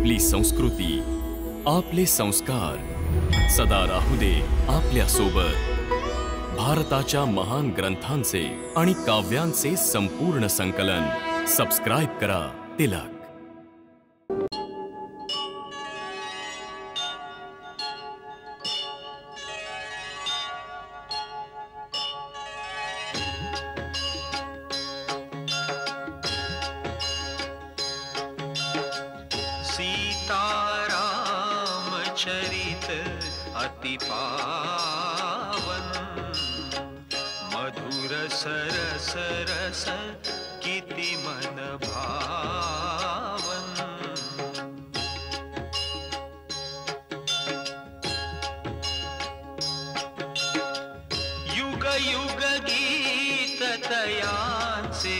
आपली संस्कृती, आपले संस्कार सदा राहू दे आपल्या सोबत। भारताच्या महान ग्रंथांचे आणि काव्यांचे संपूर्ण संकलन सबस्क्राइब करा तिलक। चरित अति पावन, मधुर सरस रस किति मन भावन। युग युग गीत तयांचे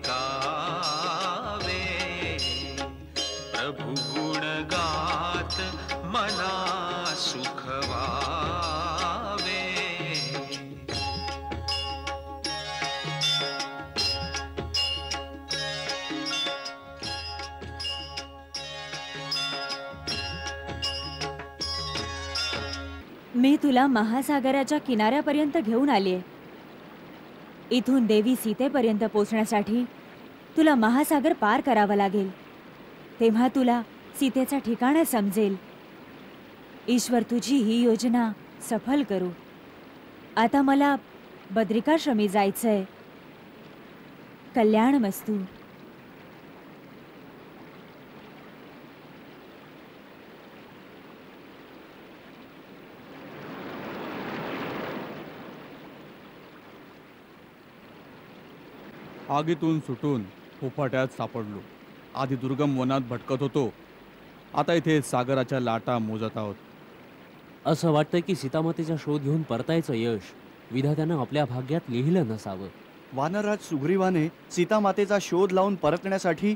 गावे, प्रभु गुण गात मना सुख वावे। मी तुला महासागराच्या किनाऱ्यापर्यंत घेऊन आलीये। इथून देवी सीतेपर्यंत पोहोचण्यासाठी तुला महासागर पार करावा लागेल, तेव्हा तुला सीतेचा ठिकाण समजेल। ईश्वर तुझी ही योजना सफल करू। आता मला बद्रिकाश्रमी जायचंय। कल्याणमस्तु। आगीतून सुटून फुफाट्यात सापडलो। आधी दुर्गम वनात भटकत होतो, आता इथे सागराच्या लाटा मोजत आहोत। असं वाटतंय की सीतामातेचा शोध घेऊन परतायचं यश विधात्यानं आपल्या भाग्यात लिहिलं नसावं। वानरराज सुग्रीवाने सीतामातेचा शोध लावून परतण्यासाठी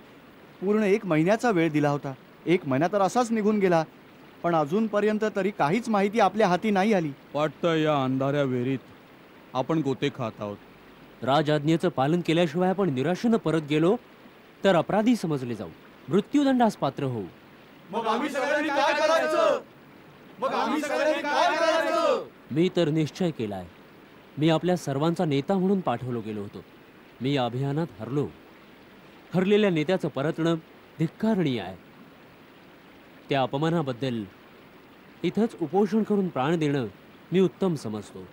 पूर्ण 1 महिन्याचा वेळ दिला होता। 1 महिना तर असाच निघून गेला, पण अजूनपर्यंत तरी काहीच माहिती आपल्या हाती नाही आली। वाटतं या अंधाऱ्या वेरीत आपण गोते खात आहोत। राजआज्ञेचं पालन केल्याशिवाय आपण निराशेनं परत गेलो तर अपराधी समजले जाऊ, मृत्यूदंडास पात्र होऊ। मग आम्ही सगळ्यांनी काय करायचं? मी तर निश्चय केलाय। मी आपल्या सर्वांचा नेता म्हणून पाठवलो गेलो होतो। मी या अभियानात हरलो। हरलेल्या नेत्याचं परतणं धिक्कारणीय आहे। त्या अपमानाबद्दल इथंच उपोषण करून प्राण देणं मी उत्तम समजतो।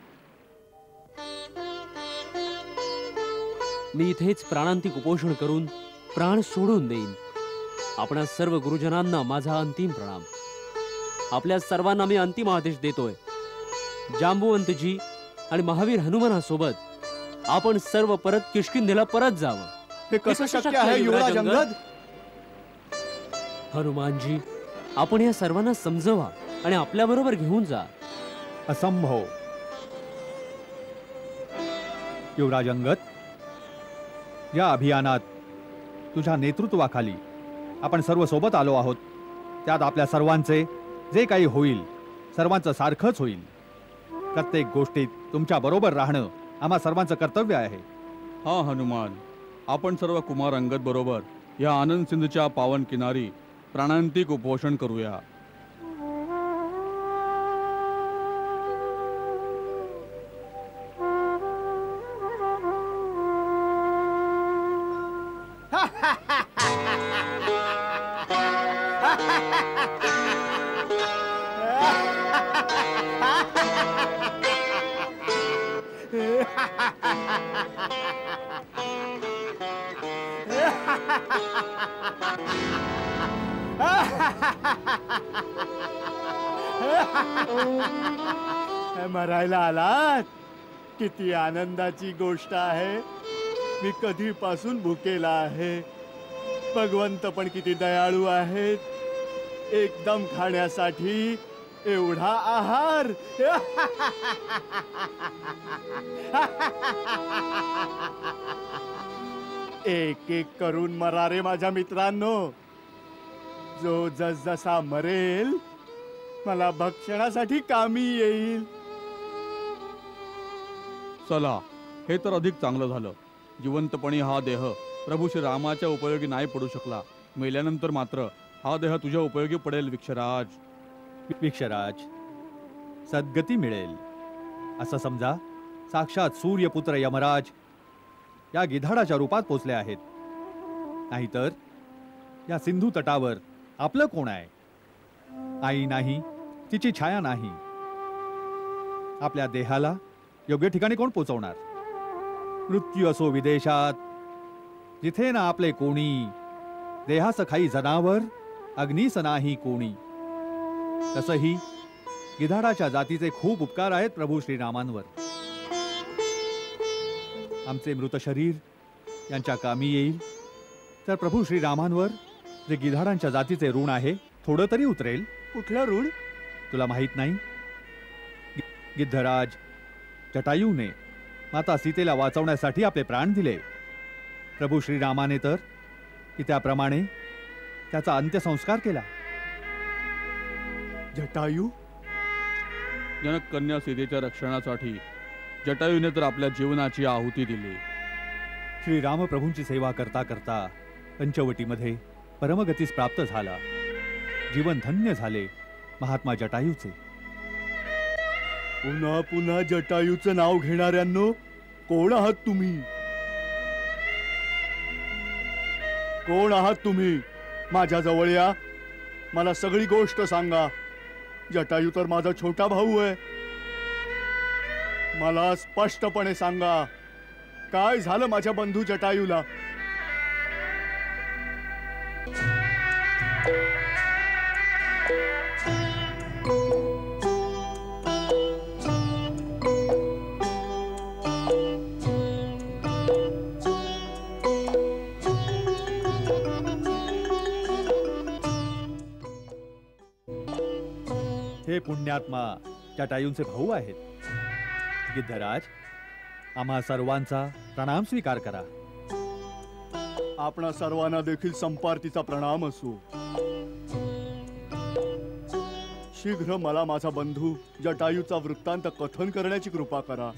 मी इथेच प्राणांतिक उपोषण करून प्राण सोडून देईन। आपणा सर्व गुरुजनांना माझा अंतिम प्रणाम। आपल्या सर्वांना मी अंतिम आदेश देतोय। जांबुवंतजी आणि महावीर हनुमानासोबत आपण सर्व परत किष्किंधेला परत जावं। हे कसं शक्य आहे युवराज अंगद? हनुमानजी, आपण या सर्वांना समजवा आणि आपल्या बरोबर घेऊन जा। असंभव युवराज अंगद, या अभियानात तुझ्या नेतृत्वाखाली आपण सर्व सोबत आलो आहोत। त्यात आपल्या सर्वांचे जे काही होईल सर्वांचं सारखंच होईल। प्रत्येक गोष्टीत तुमच्या बरोबर राहणं आम्हा सर्वांचं कर्तव्य आहे। हा हनुमान, आपण सर्व कुमार अंगद बरोबर या आनंद सिंधूच्या पावन किनारी प्राणांतिक उपोषण करूया। मरायला आलात? किती आनंदाची गोष्ट आहे। मी कधीपासून भुकेला आहे। भगवंत पण किती दयाळू आहेत। एकदम खाण्यासाठी एवढा आहार। एक एक करून मरा रे माझ्या मित्रांनो। जो जसजसा मरेल मला भक्षणासाठी कामी येईल। चला, हे तर अधिक चांगलं झालं। जिवंतपणी हा देह प्रभू श्री रामाच्या उपयोगी नाही पडू शकला, मेल्यानंतर मात्र हा देह तुझ्या उपयोगी पडेल विक्षराज. विक्षराज, सद्गती मिळेल असं समजा. साक्षात सूर्यपुत्र यमराज या गिधाडाच्या रूपात पोचले आहेत. नाहीतर या सिंधू तटावर आपलं कोण आहे? आई नाही, तिची छाया नाही. आपल्या देहाला योग्य ठिकाणी कोण पोचवणार? मृत्यू असो विदेशात, जिथे ना आपले कोणी. देहास खाई जनावर, अग्नीस नाही कोणी. तसंही गिधाडाच्या जातीचे खूप उपकार आहेत प्रभू श्रीरामांवर. आमचे मृत शरीर यांच्या कामी येईल तर प्रभू श्रीरामांवर जे गिधाडांच्या जातीचे ऋण आहे थोडं तरी उतरेल. कुठलं ऋण? तुला माहित नाही? गिद्धराज जटायूने माता सीतेला वाचवण्यासाठी आपले प्राण दिले. प्रभू श्रीरामाने तर की त्याप्रमाणे त्याचा अंत्यसंस्कार केला. जटायू? जनक कन्या सीतेच्या रक्षणासाठी जटायूने तर आपल्या जीवनाची आहुती दिली. श्रीरामप्रभूंची सेवा करता करता पंचवटीमध्ये परमगतीस प्राप्त झाला. जीवन धन्य झाले महात्मा जटायूचे. पुन्हा पुन्हा जटायूचं नाव घेणाऱ्यांनो, कोण आहात तुम्ही? कोण आहात तुम्ही? माझ्या जवळ या, मला सगळी गोष्ट सांगा. जटायू तर माझा छोटा भाऊ आहे. मला स्पष्टपणे सांगा, काय झालं माझ्या बंधू जटायूला? हे पुण्यात्मा जटायूंचे भाऊ आहेत. गिद्धराज, आम्हा सर्वांचा प्रणाम स्वीकार करा. आपणा सर्वांना देखील संपार्तीचा प्रणाम असो. शीघ्र मला माझा बंधू जटायूचा वृत्तांत कथन करण्याची कृपा करा.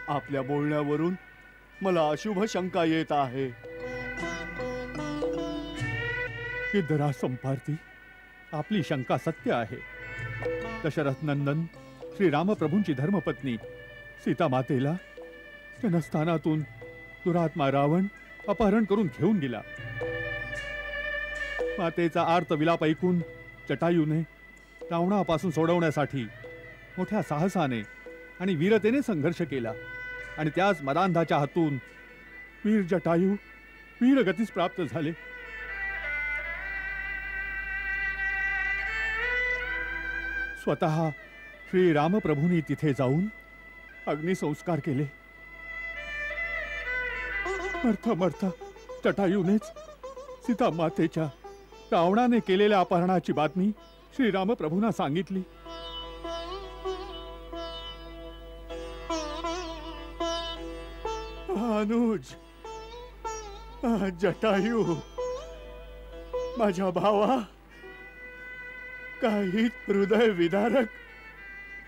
आपल्या बोलण्यावरून मला अशुभ शंका येत आहे. गिद्धराज संपार्थी, आपली शंका सत्य आहे. दशरथ नंदन श्रीरामप्रभूंची धर्मपत्नी सीता मातेला जनस्थानातून दुरात्मा रावण अपहरण करून घेऊन गेला. मातेचा आर्त विलाप ऐकून जटायूने रावणापासून सोडवण्यासाठी मोठ्या साहसाने आणि वीरतेने संघर्ष केला आणि त्याच मदांधाच्या हातून वीर जटायू वीरगतीस प्राप्त झाले. स्वतः श्री रामप्रभूंनी तिथे जाऊन अग्निसंस्कार केले. मरता मरता जटायूनेच सीता मातेच्या रावणाने केलेल्या अपहरणाची बातमी श्रीरामप्रभूंना सांगितली. अनुज, जटायू, माझ्या भावा, काही हृदय विदारक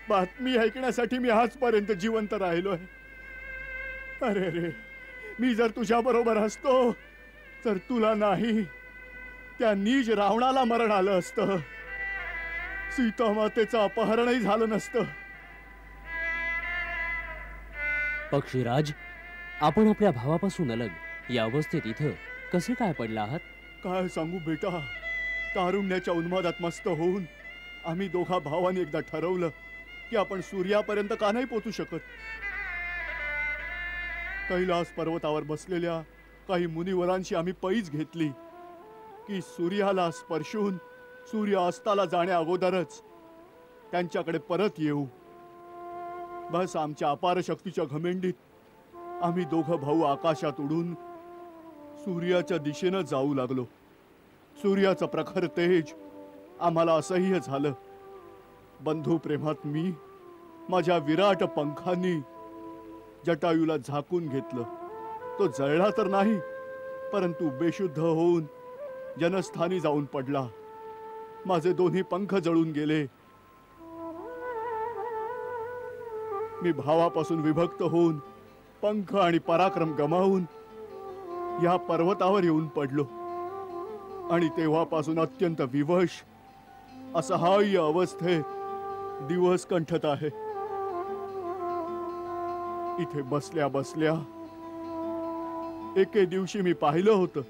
बातमी ऐकण्यासाठी मी आजपर्यंत जिवंत राहिलोय. अरे रे, मी जर तुझ्या बरोबर असतो तर तुला नाही, त्या नीच रावणाला मरण आलं असतं. सीता मातेचं अपहरणही झालं नसतं. पक्षीराज, आपण आपल्या भावापासून अलग या अवस्थेत इथं कसे काय पडला आहात? काय सांगू बेटा, तारुण्याच्या उन्मादात मस्त होऊन आम्ही दोघा भावांनी एकदा ठरवलं की आपण सूर्यापर्यंत का नाही पोचू शकत. कैलास पर्वतावर बसलेल्या काही मुनिवरांशी आम्ही पैज घेतली की सूर्याला स्पर्शून सूर्य अस्ताला जाण्या अगोदरच त्यांच्याकडे परत येऊ. बस आमच्या अपार शक्तीच्या घमेंडीत आम्ही दोघं भाऊ आकाशात उडून सूर्याच्या दिशेनं जाऊ लागलो. सूर्याचं प्रखर तेज आम्हाला असह्य झालं. बंधू प्रेमात मी माझ्या विराट पंखांनी जटायूला झाकून घेतलं. तो जळला तर नाही, परंतु बेशुद्ध होऊन जनस्थानी जाऊन पडला. माझे दोन्ही पंख जळून गेले. मी भावापासून विभक्त होऊन पंख आणि पराक्रम गमावून या पर्वतावर येऊन पडलो. आणि तेव्हापासून अत्यंत विवश असहाय्य अवस्थेत दिवस कंठत आहे. इथे बसल्या बसल्या एके दिवशी मी पाहिलं होतं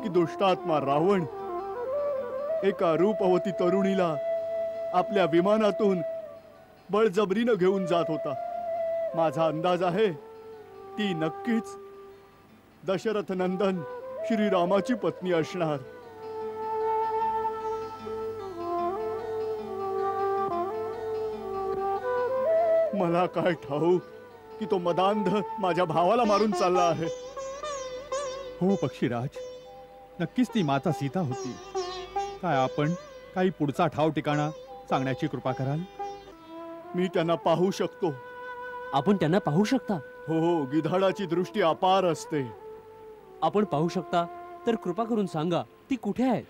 की दुष्टात्मा रावण एका रूपवती तरुणीला आपल्या विमानातून बळजबरीनं घेऊन जात होता. माझा अंदाज आहे ती नक्कीच दशरथ नंदन श्रीरामाची पत्नी असणार. मला काय ठाऊक की तो मदांध माझ्या भावाला मारून चालला आहे. हो पक्षीराज, नक्कीच ती माता सीता होती. काय आपण काही पुढचा ठाव ठिकाणा सांगण्याची कृपा कराल? मी त्यांना पाहू शकतो. आपण त्यांना पाहू शकता? हो, गिधाडाची दृष्टी अपार असते. आपण पाहू शकता तर कृपा करून सांगा ती कुठे आहे?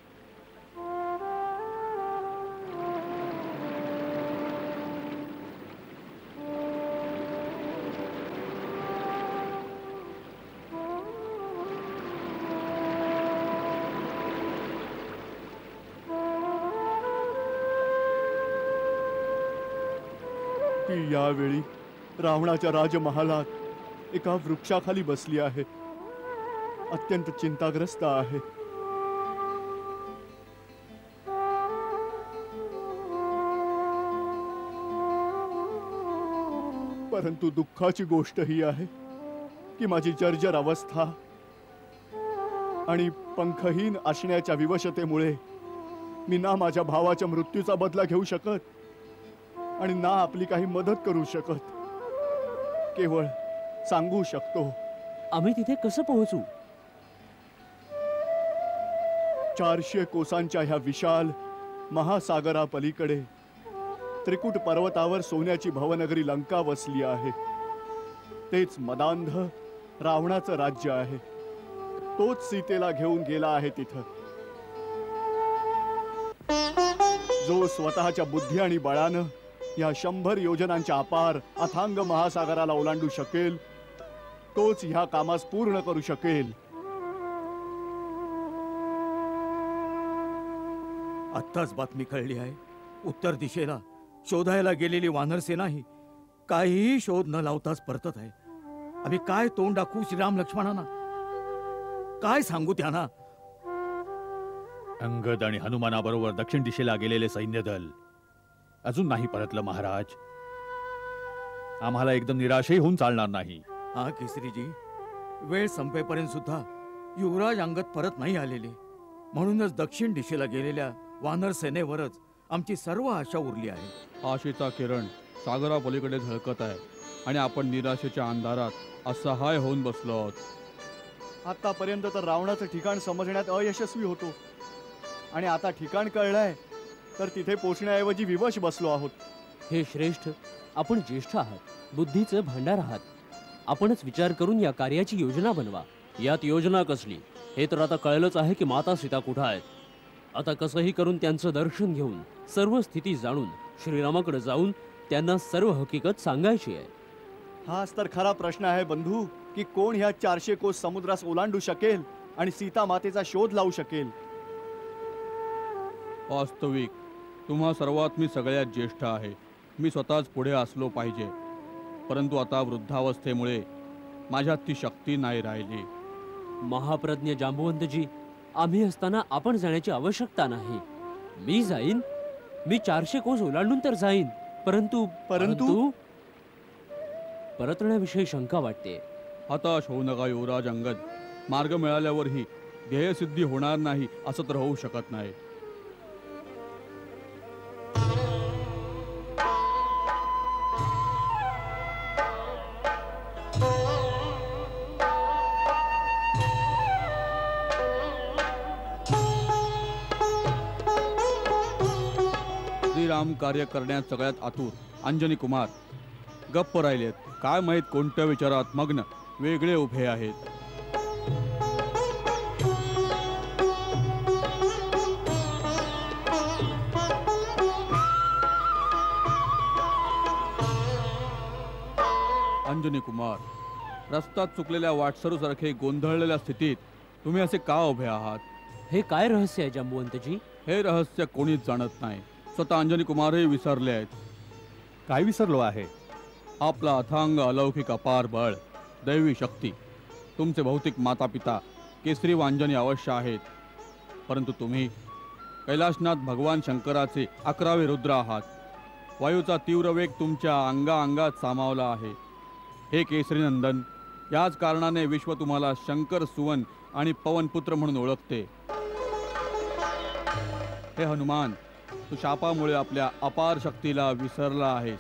ती यावेळी रावणाच्या राजमहालात एका वृक्षाखाली बसली आहे. अत्यंत चिंताग्रस्त आहे. परंतु दुःखाची गोष्ट ही आहे की माझी जर्जर अवस्था आणि पंखहीन असण्याच्या विवशतेमुळे मी ना माझ्या भावाच्या मृत्यूचा बदला घेऊ शकत आणि ना आपली काही मदत करू शकत. केवळ सांगू शकतो. आम्ही तिथे कसं पोहोचू? 400 कोसांच्या ह्या विशाल महासागरापलीकडे त्रिकुट पर्वतावर सोन्याची भवनगरी लंका वसली आहे. तेच मदांध रावणाचं राज्य आहे. तोच सीतेला घेऊन गेला आहे तिथं. जो स्वतःच्या बुद्धी आणि बळानं या 100 योजनांच्या अपार अथांग महासागराला ओलांडू शकेल, तोच ह्या कामास पूर्ण करू शकेल. आत्ताच बातमी कळली आहे. उत्तर दिशेला शोधायला गेलेली वानरसेनाही काहीही शोध न लावताच परतत आहे. आम्ही काय तोंड दाखवू श्रीराम लक्ष्मणांना? काय सांगू त्यांना? अंगद आणि हनुमानाबरोबर दक्षिण दिशेला गेलेले सैन्य दल अजून नाही परतलं महाराज. आम्हाला एकदम निराशही होऊन चालणार नाही. हा केसरीजी, वेळ संपेपर्यंत सुद्धा युवराज अंगद परत नाही आलेले. म्हणूनच दक्षिण दिशेला गेलेल्या वानर सेनेवरच आमची सर्व आशा उरली आहे. आशेचा किरण सागरापलीकडे झळकत आहे आणि आपण निराशेच्या अंधारात असहाय होऊन बसलो आहोत. आतापर्यंत तर रावणाचं ठिकाण समजण्यात अयशस्वी होतो आणि आता ठिकाण कळलंय तर तिथे पोचण्याऐवजी विवश बसलो आहोत. हे श्रेष्ठ, आपण ज्येष्ठ आहात, बुद्धीचं भांडार आहात. आपणच विचार करून या कार्याची योजना बनवा. यात योजना कसली हे तर आता कळलंच आहे की माता सीता कुठं आहेत. आता कसंही करून त्यांचं दर्शन घेऊन सर्व स्थिती जाणून श्रीरामाकडे जाऊन त्यांना सर्व हकीकत सांगायची आहे. हाच तर खरा प्रश्न आहे बंधू, की कोण ह्या 400 कोस समुद्रास ओलांडू शकेल आणि सीता मातेचा शोध लावू शकेल. वास्तविक तुम्हा सर्वात मी सगळ्यात ज्येष्ठ आहे. मी स्वतःच पुढे असलो पाहिजे, परंतु आता वृद्धावस्थेमुळे माझ्यात ती शक्ती नाही राहिली. महाप्रज्ञ जांबुवंतजी, आम्ही असताना आपण जाण्याची आवश्यकता नाही. मी जाईन, मी 400 कोस ओलांडून तर जाईन, परंतु परंतु परतण्याविषयी शंका वाटते. हताश होऊ नका युवराज अंगद. मार्ग मिळाल्यावरही ध्येयसिद्धी होणार नाही असं तर होऊ शकत नाही. श्रीराम कार्य करण्यात सगळ्यात आतुर अंजनी कुमार गप्प राहिलेत. काय माहीत कोणत्या विचारात मग्न वेगळे उभे आहेत. अंजनी कुमार, रस्त्यात चुकलेल्या वाटसरूसारखे गोंधळलेल्या स्थितीत तुम्ही असे का उभे आहात? हे काय रहस्य आहे जांबुवंतजी? हे रहस्य कोणीच जाणत नाही. स्वतः अंजनी कुमारही विसरले आहेत. काय विसरलो आहे? आपला अथांग अलौकिक अपार बळ, दैवी शक्ती. तुमचे भौतिक माता पिता केसरी व अंजनी अवश्य आहेत, परंतु तुम्ही कैलाशनाथ भगवान शंकराचे 11वे रुद्र आहात. वायूचा तीव्र वेग तुमच्या अंगाअंगात सामावला आहे. हे केसरीनंदन, याच कारणाने विश्व तुम्हाला शंकर सुवन आणि पवनपुत्र म्हणून ओळखते. हे हनुमान, तू शापामुळे आपल्या अपार शक्तीला विसरला आहेस.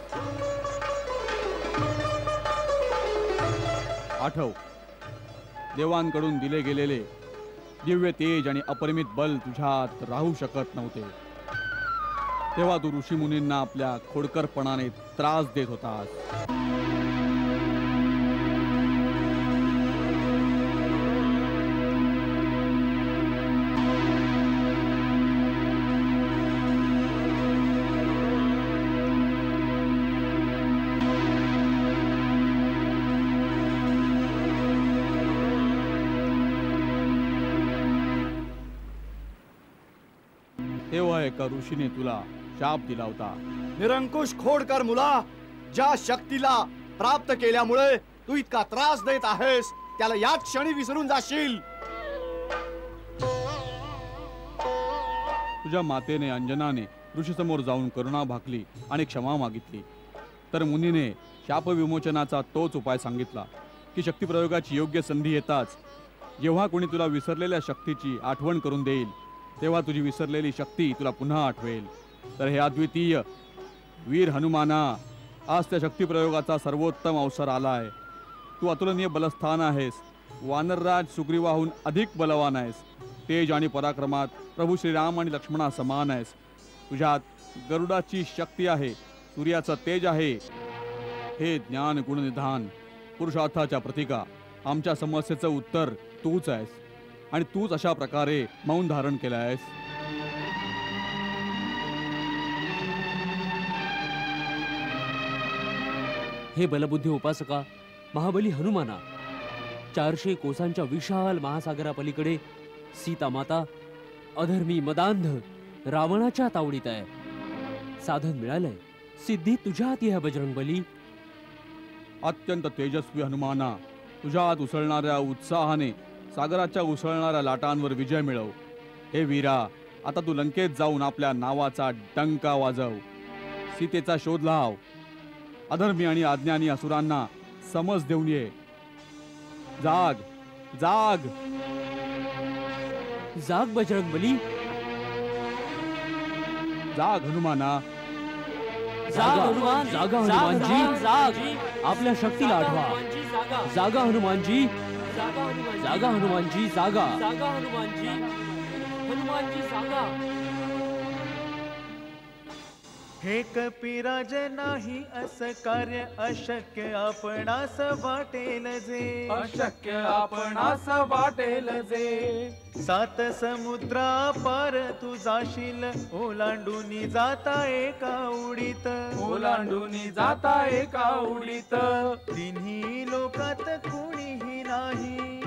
आठव, देवांकडून दिले गेलेले दिव्य तेज आणि अपरिमित बल तुझ्यात राहू शकत नव्हते. तेव्हा तू ऋषीमुनींना आपल्या खोडकरपणाने त्रास देत होतास. तेव्हा एका ऋषीने तुला शाप दिला होता. निरंकुश खोडकर मुला, ज्या शक्तीला प्राप्त केल्यामुळे तू इतका त्रास देत आहेस त्याला याच क्षणी विसरून जाशील. तुझ्या मातेने अंजनाने ऋषीसमोर जाऊन करुणा भाकली आणि क्षमा मागितली. तर मुनीने शाप विमोचनाचा तोच उपाय सांगितला की शक्तिप्रयोगाची योग्य संधी येताच जेव्हा कोणी तुला विसरलेल्या शक्तीची आठवण करून देईल तेव्हा तुझी विसरलेली शक्ती तुला पुन्हा आठवेल. तर हे अद्वितीय वीर हनुमाना, आज त्या शक्तिप्रयोगाचा सर्वोत्तम अवसर आला आहे. तू अतुलनीय बलस्थान आहेस. वानरराज सुग्रीवाहून अधिक बलवान आहेस. तेज आणि पराक्रमात प्रभू श्रीराम आणि लक्ष्मणा समान आहेस. तुझ्यात गरुडाची शक्ती आहे, सूर्याचं तेज आहे. हे ज्ञान गुणनिधान पुरुषार्थाच्या प्रतीका, आमच्या समस्येचं उत्तर तूच आहेस आणि तूच अशा प्रकारे मौन धारण केलं आहेस. हे बलबुद्धी उपासका महाबली हनुमाना, 400 कोसांच्या विशाल महासागरापलीकडे सीता माता अधर्मी मदांध रावणाच्या तावडीत आहे. साधन मिळालंय, सिद्धी तुझ्या हाती आहे बजरंगबली. अत्यंत तेजस्वी हनुमाना, तुझ्यात उसळणाऱ्या उत्साहाने सागराच्या उसळणाऱ्या लाटांवर विजय मिळव. हे वीरा, आता तू लंकेत जाऊन आपल्या नावाचा डंका वाजव. सीतेचा शोध लाव. अधर्मी आणि अज्ञानी असुरांना समज देऊन ये. जाग जाग जाग बजरंगबली, जाग हनुमाना. जागा हनुमान, जागा हनुमानजी, जाग. आपल्या शक्तीला आठवा. जागा हनुमानजी, जागा हनुमानजी, जागा. जागा हनुमानजी, हनुमानजी जागा. हे कपिराज नाही असं कार्य अशक्य आपणास वाटेल जे, अशक्य आपणास वाटेल जे. 7 समुद्रा पार तू जाशील ओलांडूनी जाता एका उडीत, ओलांडूनी जाता एका उडीत. तिन्ही लोकात कुणीही नाही,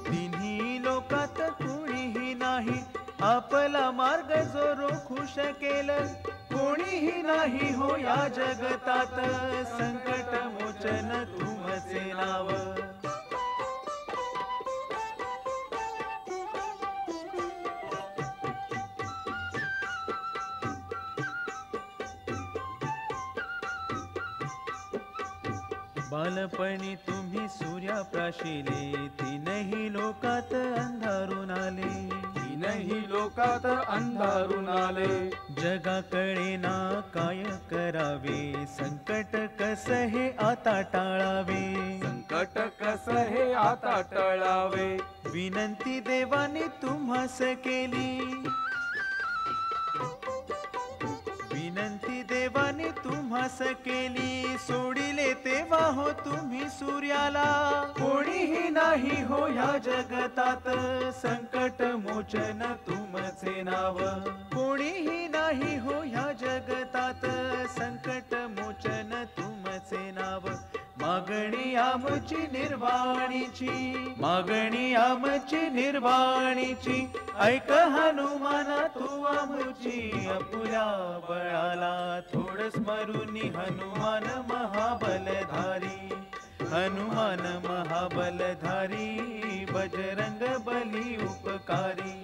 तिन्ही लोकात कुणीही नाही आपला मार्ग जो रोखू शकेल. कोणीही नाही हो या जगतात संकट मोचन तुमचे नाव. बालपणी तुम्ही सूर्याप्राशिले तीनही लोकात अंधारून आले, तीनही लोकात अंधारून आले. जगाकडे ना काय करावे संकट कस हे आता टाळावे, संकट कस हे आता टळावे. विनंती देवाने तुम्हास केली, विनंती देवाने तुम्हास केली. सोडिले तेव्हा हो तुम्ही सूर्याला, कोणीही नाही हो या जगतात संकट मोचन तुमचे नाव. कोणीही नाही हो या जगतात संकट मोचन तुमचे नाव. मागणी आमची निर्वाणीची, मागणी आमची निर्वाणीची, ऐक हनुमाना तू आमची, आपुल्या बळाला थोड स्मरुनी हनुमान महाबलधारी, हनुमान महाबलधारी, बजरंग बली उपकारी,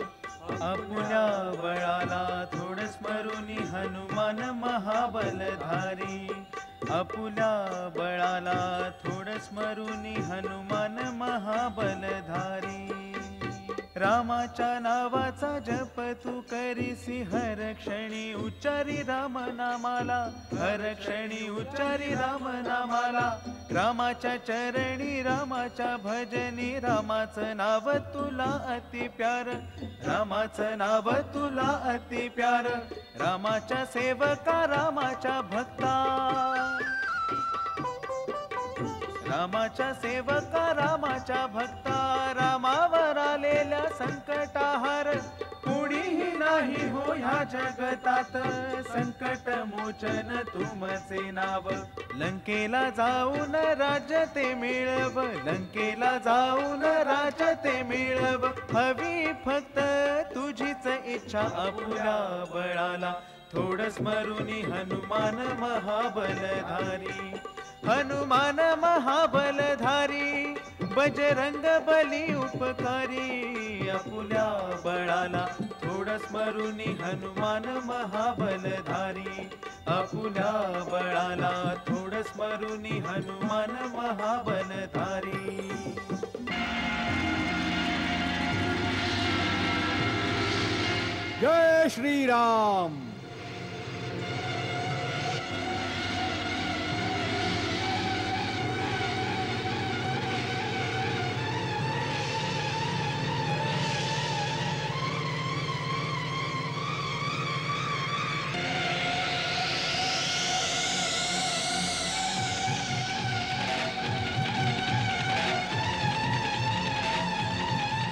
आपुल्या बळाला थोड स्मरुनी हनुमान महाबलधारी, आपुल्या बळाला थोड स्मरुनी हनुमान महाबलधारी. रामाच्या नावाचा जप तू करीसी हर क्षणी उच्चारी राम नामाला, हर क्षणी उच्चारी राम नामाला, रामाच्या चरणी रामाच्या भजनी, रामाचं नाव तुला अति प्यार, रामाचं नाव तुला अति प्यार, रामाच्या सेवका रामाच्या भक्ता, रामाच्या सेवका रामाच्या भक्ता, रामावर आलेल्या संकटाहार कुणीही नाही हो ह्या जगतात, संकट मोचन तुमचे नाव, लंकेला जाऊन राज्य ते मिळव, लंकेला जाऊन राज्य ते मिळव, हवी फक्त तुझीच इच्छा, आपुल्या बळाला थोड स्मरुनी हनुमान महाबलधारी, हनुमान महाबलधारी, बजरंग बली उपकारी, आपुल्या बळाला थोड स्मरुनी हनुमान महाबलधारी, आपुल्या बळाला थोड स्मरुनी हनुमान महाबलधारी. जय श्रीराम.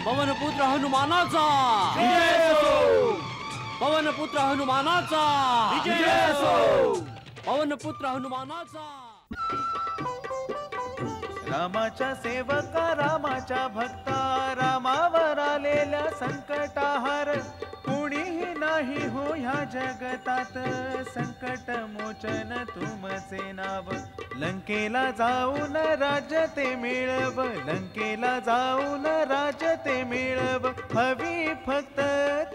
पवनपुत्र हनुमानाचा पवनपुत्र हनुमानाचा पवनपुत्र हनुमानाचा. रामाच्या सेवका रामाच्या भक्ता, रामावर आलेल्या संकटाहार कुणीही नाही हो ह्या जगतात, संकट मोचन तुमचे नाव, लंकेला जाऊन राज्य ते मिळव, लंकेला जाऊन राज्य ते मिळव, हवी फक्त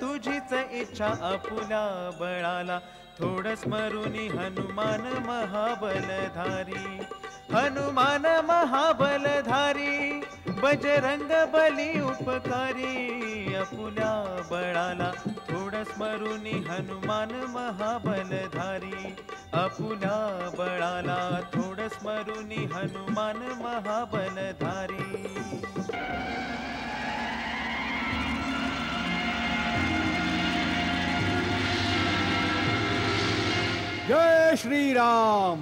तुझीच इच्छा, आपुल्या बळाला थोड स्मरुनी हनुमान महाबलधारी, हनुमान महाबलधारी, बजरंग बली उपकारी, आपुल्या बळाला थोड स्मरुनी हनुमान महाबलधारी, आपुल्या बळाला थोड स्मरुनी हनुमान महाबलधारी. जय श्रीराम.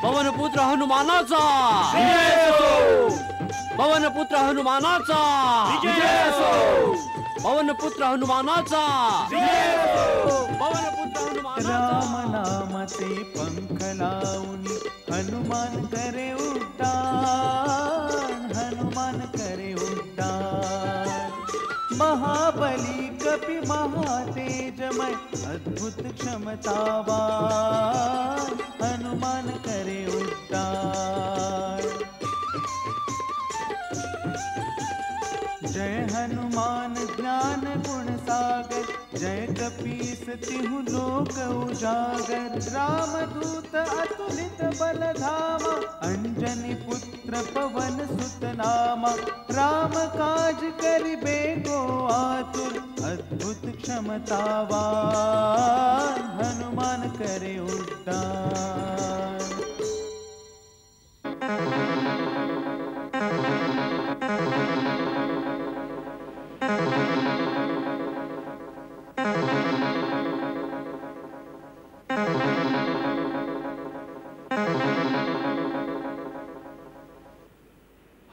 पवनपुत्र हनुमानाचा पवनपुत्र हनुमानाचा पवनपुत्र हनुमानाचा पवनपुत्र हनुमानाचा. राम नामाचे पंख लावून हनुमान करे उड्डाण, हनुमान करे उड्डाण, महाबली कपी महातेजमय अद्भुत क्षमतावान, हनुमान करे उड्डाण. जय हनुमान ज्ञान गुण सागर, जय कपीस तिहु लोक उजागर, रामदूत अतुलित बलधामा, अंजनी पुत्र पवन सुत नामा, राम काज करिबे को आतुर अद्भुत क्षमतावान, हनुमान करे उड्डाण.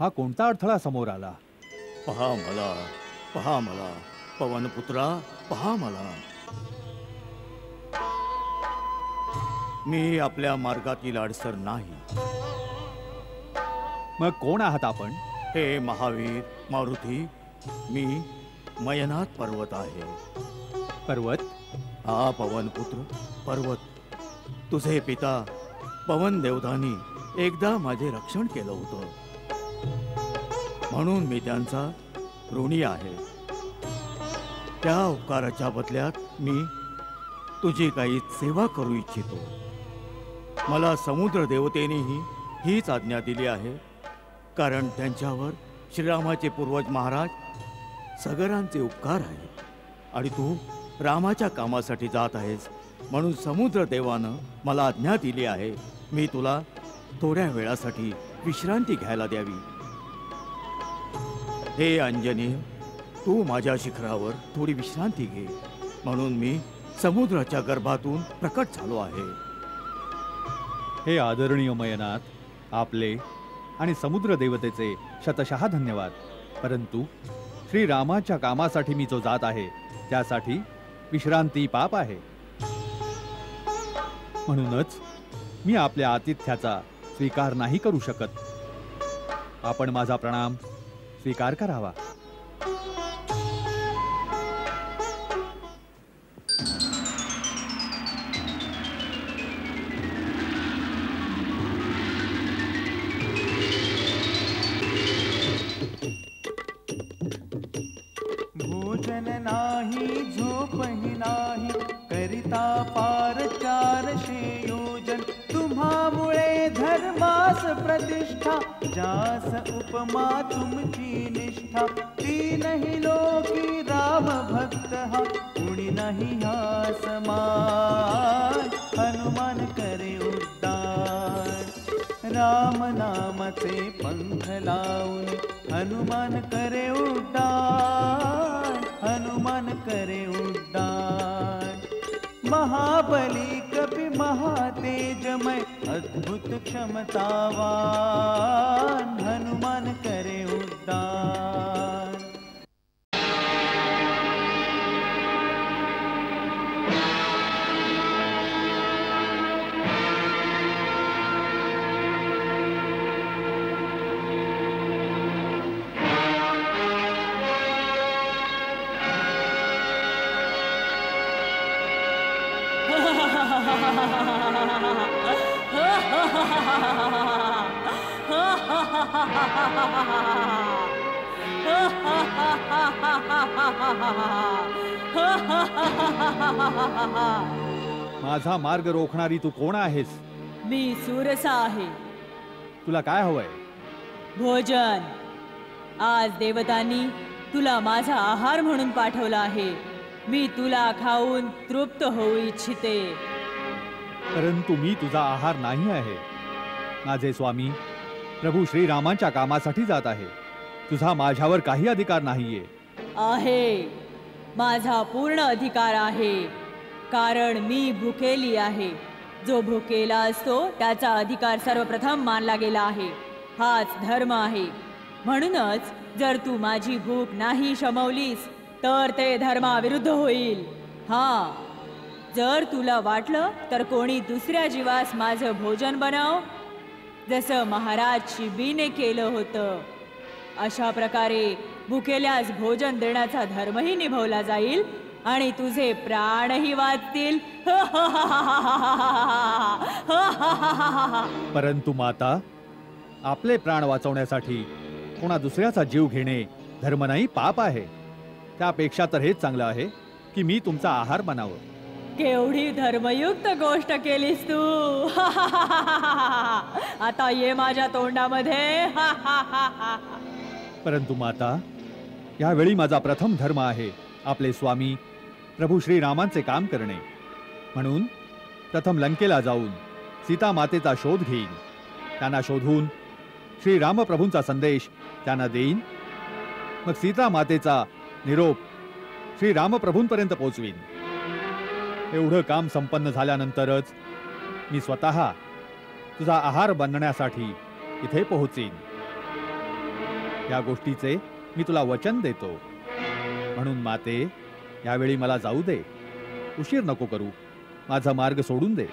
हा कोणता अडथळा समोर आला? पहा मला पवनपुत्रा, पहा मला. मी आपल्या मार्गातील अडसर नाही. मग कोण आहात आपण? हे महावीर मारुती, मी मयनाथ पर्वत आहे. पर्वत? हा पवनपुत्र पर्वत. तुझे पिता पवन देवतांनी एकदा माझे रक्षण केलं होतं, म्हणून मी त्यांचा ऋणी आहे. त्या उपकाराच्या बदल्यात मी तुझी काही सेवा करू इच्छितो. मला समुद्र देवतेनेही हीच आज्ञा दिली आहे, कारण त्यांच्यावर श्रीरामाचे पूर्वज महाराज सगरांचे उपकार आहेत आणि तू रामाच्या कामासाठी जात आहेस, म्हणून समुद्र देवानं मला आज्ञा दिली आहे मी तुला थोड्या वेळासाठी विश्रांती घ्यायला द्यावी. हे अंजनेय, तू माझ्या शिखरावर थोडी विश्रांती घे, म्हणून मी समुद्राच्या गर्भातून प्रकट झालो आहे. हे आदरणीय मयनाथ, आपले आणि समुद्र देवतेचे शतशः धन्यवाद. परंतु श्रीरामाच्या कामासाठी मी जो जात आहे त्यासाठी विश्रांती पाप आहे. म्हणूनच मी आपल्या आतिथ्याचा स्वीकार नाही करू शकत. आपण माझा प्रणाम स्वीकार करावा. भोजन नाही झोपही नाही करिता पार 400 योजन. तुम्हामुळे धर्मास प्रतिष्ठा जास उपमा तुमची निष्ठा. तीनही लोकी राम भक्त हा कुणी नाही हा समान. हनुमान करे उड्डाण राम नामाचे पंख लावून. हनुमान करे उड्डाण हनुमान करे उड्डाण. महाबली कपि महातेजमय अद्भुत क्षमतावान. हनुमान करे उड्डाण. माझा मार्ग रोखणारी तू कोण आहेस? मी सुरसा आहे. तुला काय हवंय? भोजन. आज देवतांनी तुला माझा आहार म्हणून पाठवला आहे. मी तुला खाऊन तृप्त होऊ इच्छिते. परंतु मी तुझा आहार नाही आहे. माझे स्वामी प्रभू श्रीरामांच्या कामासाठी जात आहे. तुझा माझ्यावर काही अधिकार नाहीये. आहे, माझा पूर्ण अधिकार आहे, कारण मी भुकेली आहे. जो भुकेला असतो त्याचा अधिकार सर्वप्रथम मानला गेला आहे. हाच धर्म आहे. म्हणूनच जर तू माझी भूक नाही शमवलीस तर ते धर्माविरुद्ध होईल. हा, जर तुला वाटलं तर कोणी दुसऱ्या जीवास माझं भोजन बनव, जसं महाराज शिबीने केलं होतं. अशा प्रकारे भुकेल्यास भोजन देण्याचा धर्मही निभवला जाईल आणि तुझे प्राणही वाचतील. परंतु माता, आपले प्राण वाचवण्यासाठी कोणा दुसऱ्याचा जीव घेणे धर्म नाही, पाप आहे. त्यापेक्षा तर हेच चांगलं आहे की मी तुमचा आहार बनावं. केवढी धर्मयुक्त गोष्ट केलीस तू. आता ये माझ्या तोंडामध्ये. परंतु माता, यावेळी माझा प्रथम धर्म आहे आपले स्वामी प्रभू श्रीरामांचे काम करणे. म्हणून प्रथम लंकेला जाऊन सीता मातेचा शोध घेईन. त्यांना शोधून श्रीरामप्रभूंचा संदेश त्यांना देईन. मग सीता मातेचा निरोप श्रीरामप्रभूंपर्यंत पोहोचवीन. एवढं काम संपन्न झाल्यानंतरच मी स्वतः तुझा आहार बनण्यासाठी इथे पोहोचीन. या गोष्टीचे मी तुला वचन देतो. म्हणून माते, यावेळी मला जाऊ दे. उशीर नको करू. माझा मार्ग सोडून दे.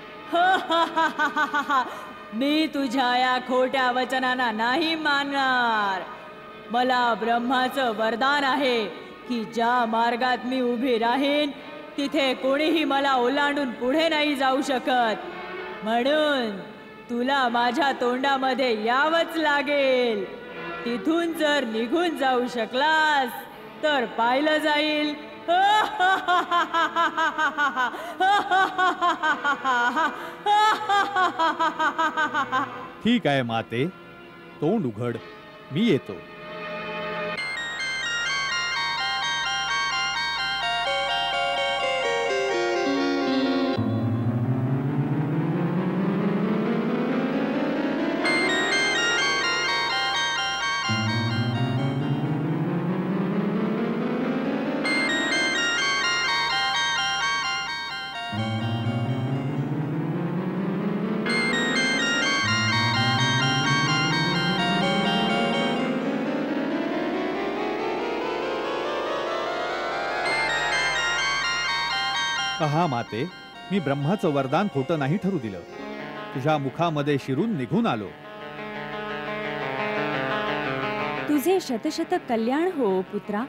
मी तुझ्या या खोट्या वचनांना नाही मानणार. मला ब्रह्माचं वरदान आहे की ज्या मार्गात मी उभी राहीन तिथे कोणीही मला ओलांडून पुढे नाही जाऊ शकत. म्हणून तुला माझ्या तोंडामध्ये यावंच लागेल. तिथून जर निघून जाऊ शकलास तर पाहिलं जाईल. ठीक आहे माते, तोंड उघड, मी येतो. पहा माते, मी ब्रह्माचं वरदान खोटं नाही ठरू दिलं. तुझ्या मुखामध्ये शिरून निघून आलो. तुझे शतशत कल्याण हो पुत्रा.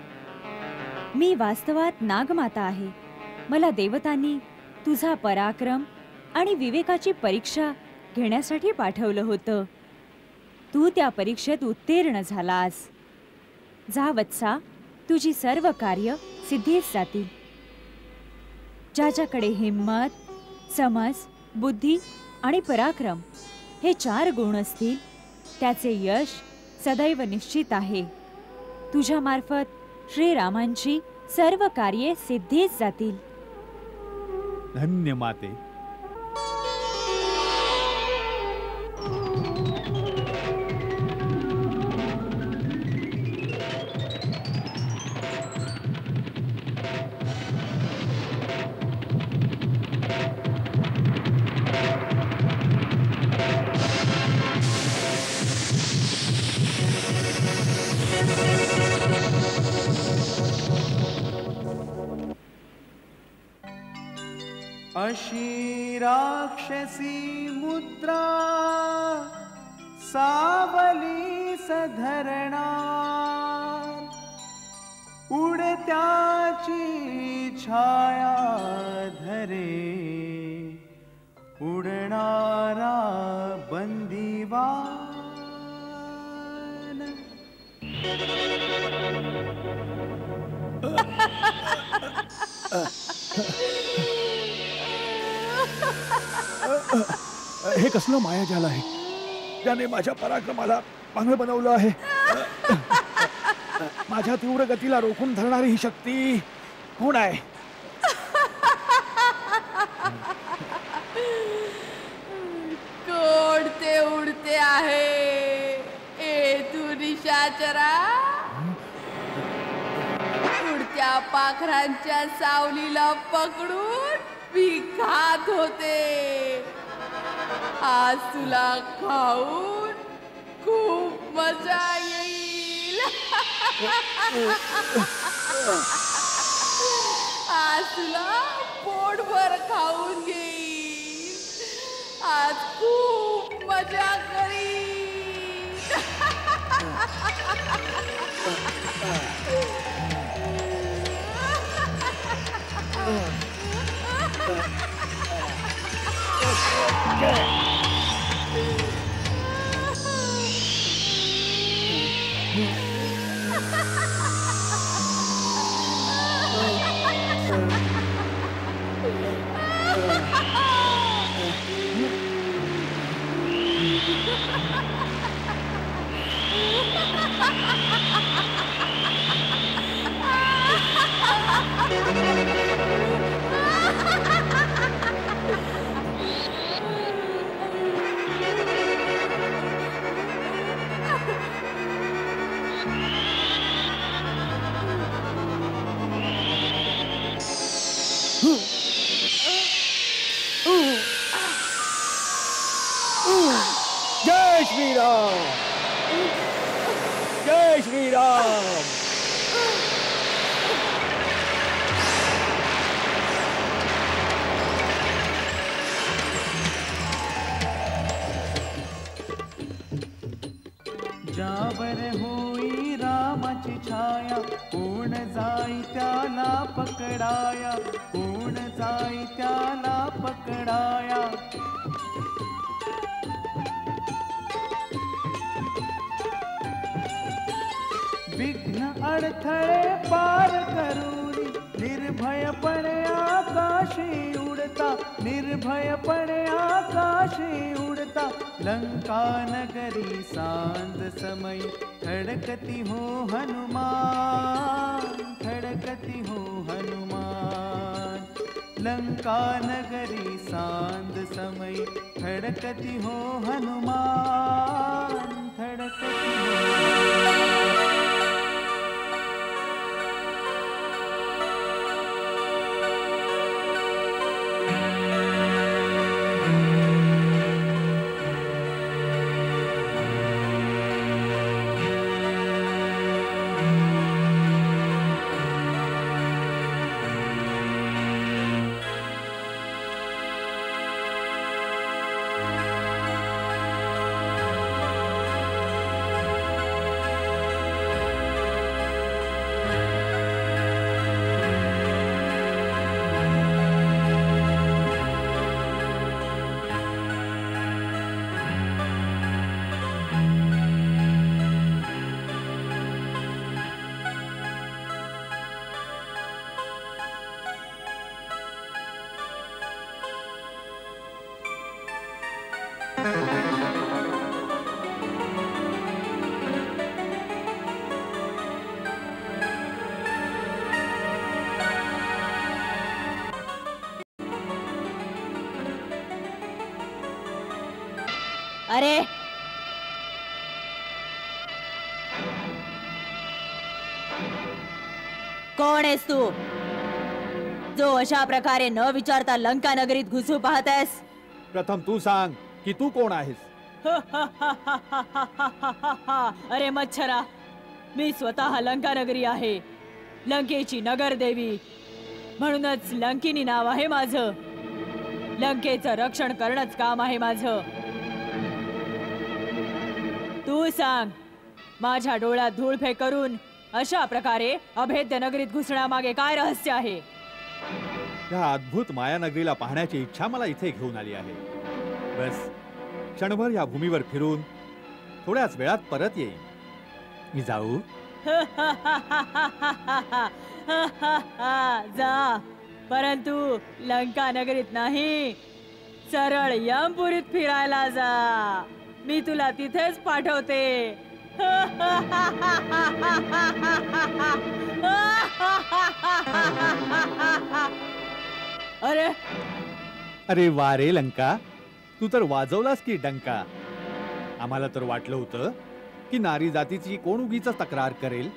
मी वास्तवात नागमाता आहे. मला देवतांनी तुझा पराक्रम आणि विवेकाची परीक्षा घेण्यासाठी पाठवलं होतं. तू त्या परीक्षेत उत्तीर्ण झालास. जा वत्सा, तुझी सर्व कार्य सिद्धीस जातील. ज्याच्याकडे हिम्मत, समज, बुद्धी आणि पराक्रम हे 4 गुण असतील त्याचे यश सदैव निश्चित आहे. तुझ्या मार्फत श्रीरामांची सर्व कार्ये सिद्धीस जातील. धन्य माते. अशी राक्षसी मुद्रा सावली सधरणार, उडत्याची छाया धरे उडणारा बंदीवान. हे कसलं मायाजाल आहे. त्याने माझ्या पराक्रमाला पांगळ बनवलं आहे. माझ्या तीव्र गतीला रोखून धरणारी ही शक्ती कोण आहे? कोण ते उडते आहे? ए तू निशाचरा, उडत्या पाखरांच्या सावलीला पकडून मी खात होते. आज तुला खाऊन खूप मजा येईल. आज तुला पोटभर खाऊन घेईल. आज खूप मजा करीन. जय श्रीराम, जय श्री श्रीराम. ज्यावर होई रामाची छाया कोण जाई त्याला पकडाया कोण जाई त्याला पकडाया. विघ्न अडथळे पार करून निर्भयपणे आकाशी उडता निर्भयपणे आकाशी उडता. लंका नगरी सांज समय खडकती हो हनुमान खडकती हो हनुमान. लंका नगरी सांज समय खडकती हो हनुमान खडकती हो. अरे कोण आहेस तू जो अशा प्रकारे न विचारता लंका नगरीत घुसू पाहतेस? प्रथम तू सांग की तू कोण आहेस. अरे मच्छरा, मी स्वतः लंका नगरी आहे, लंकेची नगर देवी. म्हणूनच लंकिनी नाव आहे माझं. लंकेचं रक्षण करणंच काम आहे माझं. तू सांग, माझ्या डोळ्यात धूळफेक करून अशा प्रकारे अभेद्य नगरीत घुसण्यामागे काय रहस्य आहे? या अद्भुत मायानगरीला पाहण्याची इच्छा मला इथे घेऊन आली आहे. बस क्षणभर या भूमीवर फिरून थोड्याच वेळात परत येईन. मी जाऊ? जा, परंतु लंका नगरीत नाही, सरळ यमपुरीत फिरायला जा. मी तुला तिथेच पाठवते. अरे अरे वा रे लंका, तू तर वाजवलास की डंका. आम्हाला तर वाटलं होतं की नारी जातीची कोण उगीच तक्रार करेल,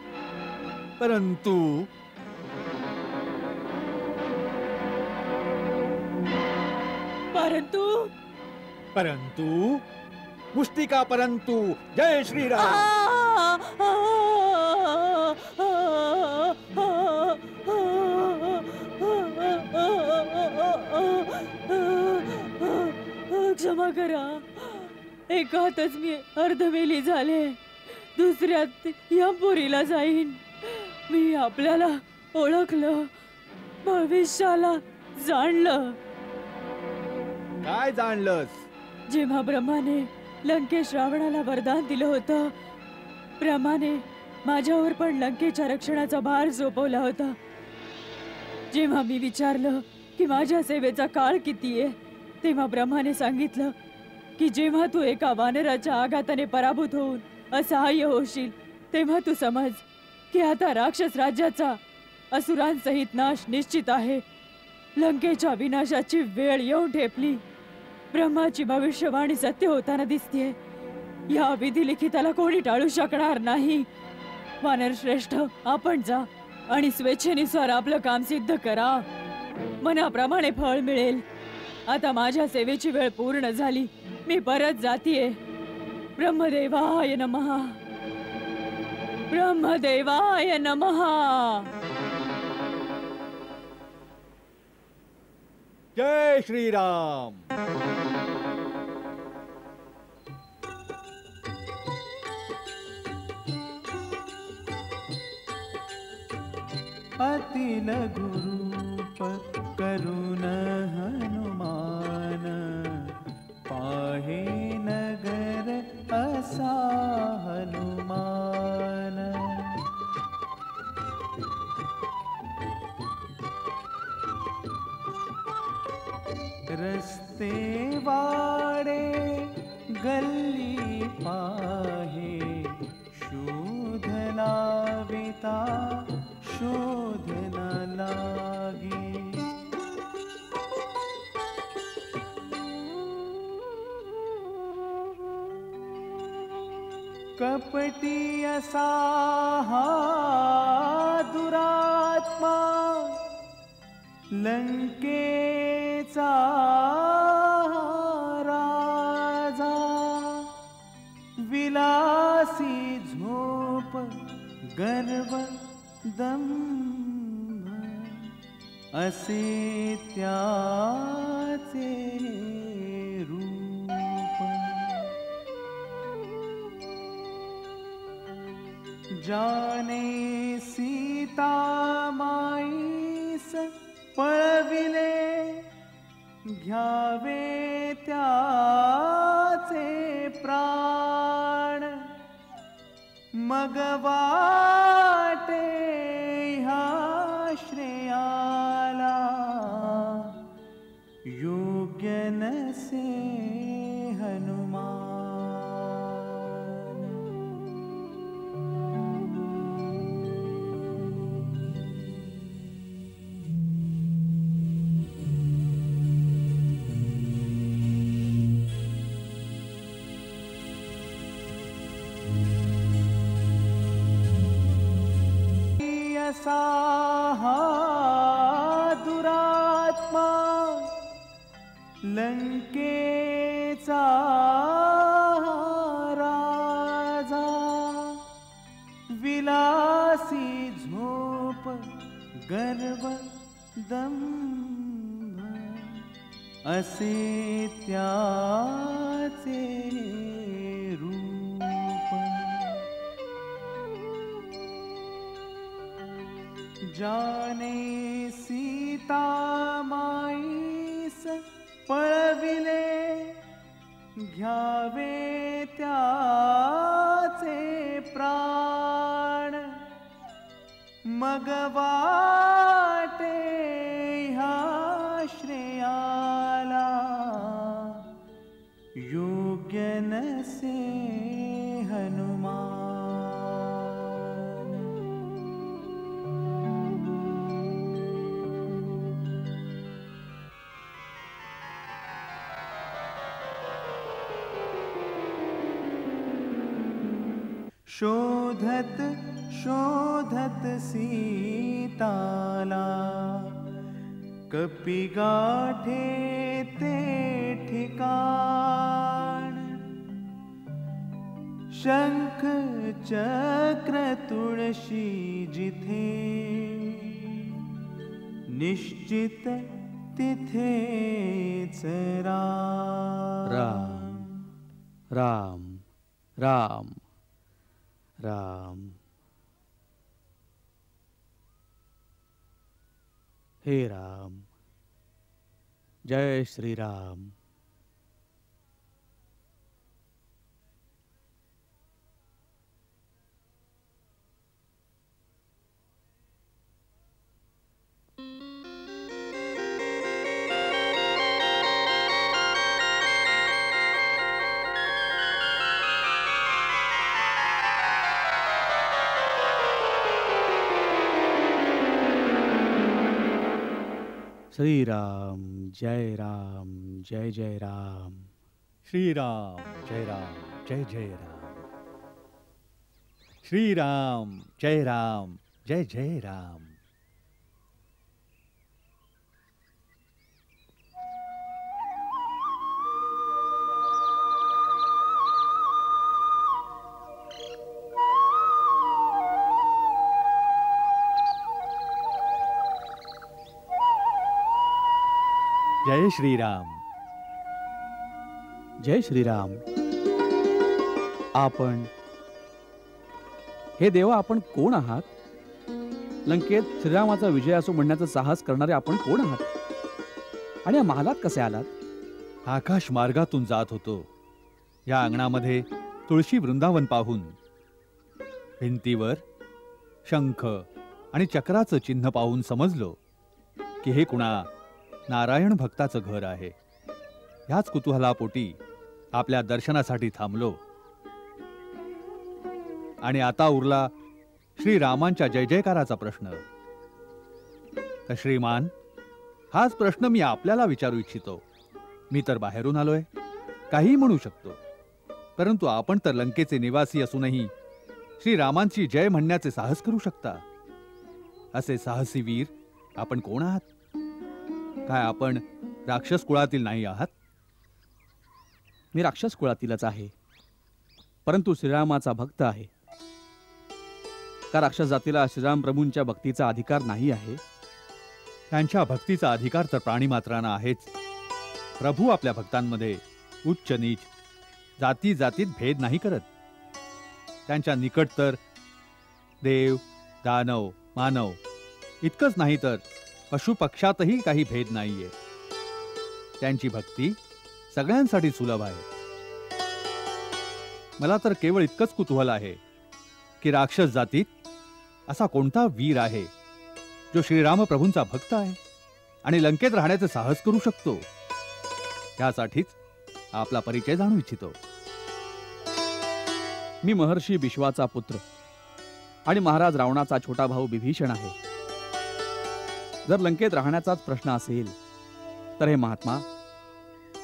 परंतु परंतु परंतु मुष्टिका परंतु. जय श्रीराम. क्षमा करा, एका हातच मी अर्धमेली झाले, दुसऱ्यात यमपुरीला जाईन. मी आपल्याला ओळखलं, भविष्याला जाणलं. काय जाणलंस? जेव्हा ब्रह्माने लंकेश रावणाला वरदान दिलं होतं, ब्रह्माने माझ्यावर पण लंकेच्या रक्षणाचा भार सोपवला होता. जेव्हा मी विचारलं की माझ्या सेवेचा काळ किती आहे, तेव्हा ब्रह्माने सांगितलं की जेव्हा तू एका वानराच्या आघाताने पराभूत होऊन असहाय्य होशील, तेव्हा तू समज की आता राक्षस राज्याचा असुरांसहित नाश निश्चित आहे. लंकेच्या विनाशाची वेळ येऊन ठेपली. ब्रह्माची भविष्यवाणी सत्य होताना दिसतेय. या विधिलिखिताला कोणी टाळू शकणार नाही. वानर श्रेष्ठ, आपण जा आणि स्वेच्छेनुसार आपलं काम सिद्ध करा. मनाप्रमाणे फळ मिळेल. आता माझ्या सेवेची वेळ पूर्ण झाली, मी परत जातीये. ब्रह्मदेवाय नमः. ब्रह्मदेवाय नमः. जय श्रीराम. अति लघु रूप करुण हनुमान पाहे नगर असा हनुमान. रस्ते वाडे गल्ली पाहे शोध लाविता शोध न लागे. कपटी असा हा दुरात्मा लंकेचा राजा. विलासी झोप गर्व दंभ असे त्याचे रूप. जाने सीता माईस पळविले घ्यावे त्याचे प्राण. मग वाटे ह्या श्रेयाला योग्य नसे हनुमान. असा हा दुरात्मा लंकेचा राजा. विलासी झोप गर्व दंभ असे त्याचे रूप. जाने सीता माईस पळविले घ्यावे त्याचे प्राण. मग वाटे ह्या श्रेयाला योग्य नसे हनुमान. शोधत शोधत सीताला कपी गाठे ते ठिकाण. शंख चक्र तुळशी जिथे निश्चित तिथेच राम. राम राम राम. हे राम. जय श्रीराम. श्रीराम जय राम जय जय राम. श्रीराम जय राम जय जय राम. श्रीराम जय राम जय जय राम. जय श्रीराम. जय श्रीराम. आपण हे देवा, आपण कोण आहात? लंकेत श्रीरामाचा विजय असो म्हणण्याचं साहस करणारे आपण कोण आहात? आणि या महालात कसे आलात? आकाश मार्गातून जात होतो. या अंगणामध्ये तुळशी वृंदावन पाहून भिंतीवर शंख आणि चक्राचं चिन्ह पाहून समजलो की हे कुणा नारायण भक्ताचं घर आहे. ह्याच कुतूहलापोटी आपल्या दर्शनासाठी थांबलो. आणि आता उरला श्रीरामांच्या जय जयकाराचा प्रश्न. तर श्रीमान, हाच प्रश्न मी आपल्याला विचारू इच्छितो. मी तर बाहेरून आलोय, काही म्हणू शकतो, परंतु आपण तर लंकेचे निवासी असूनही श्रीरामांची जय म्हणण्याचे साहस करू शकता. असे साहसी वीर आपण कोण आहात? काय आपण राक्षस कुळातील नाही आहात? मी राक्षस कुळातीलच आहे, परंतु श्रीरामाचा भक्त आहे. का राक्षस जातीला श्रीराम प्रभूंच्या भक्तीचा अधिकार नाही आहे? त्यांच्या भक्तीचा अधिकार तर प्राणीमात्रांना आहेच. प्रभू आपल्या भक्तांमध्ये उच्च नीच, जाती जातीत भेद नाही करत. त्यांच्या निकट तर देव, दानव, मानव इतकंच नाही तर पशु पक्षातही काही भेद नाहीये. त्यांची भक्ती सगळ्यांसाठी सुलभ आहे. मला तर केवळ इतकंच कुतूहल आहे की राक्षस जातीत असा कोणता वीर आहे जो श्रीराम प्रभूंचा भक्त आहे आणि लंकेत राहण्याचे साहस करू शकतो. त्यासाठीच आपला परिचय जाणू इच्छितो. मी महर्षी विश्वाचा पुत्र आणि महाराज रावणाचा छोटा भाऊ विभीषण आहे. जर लंकेत राहण्याचाच प्रश्न असेल तर हे महात्मा,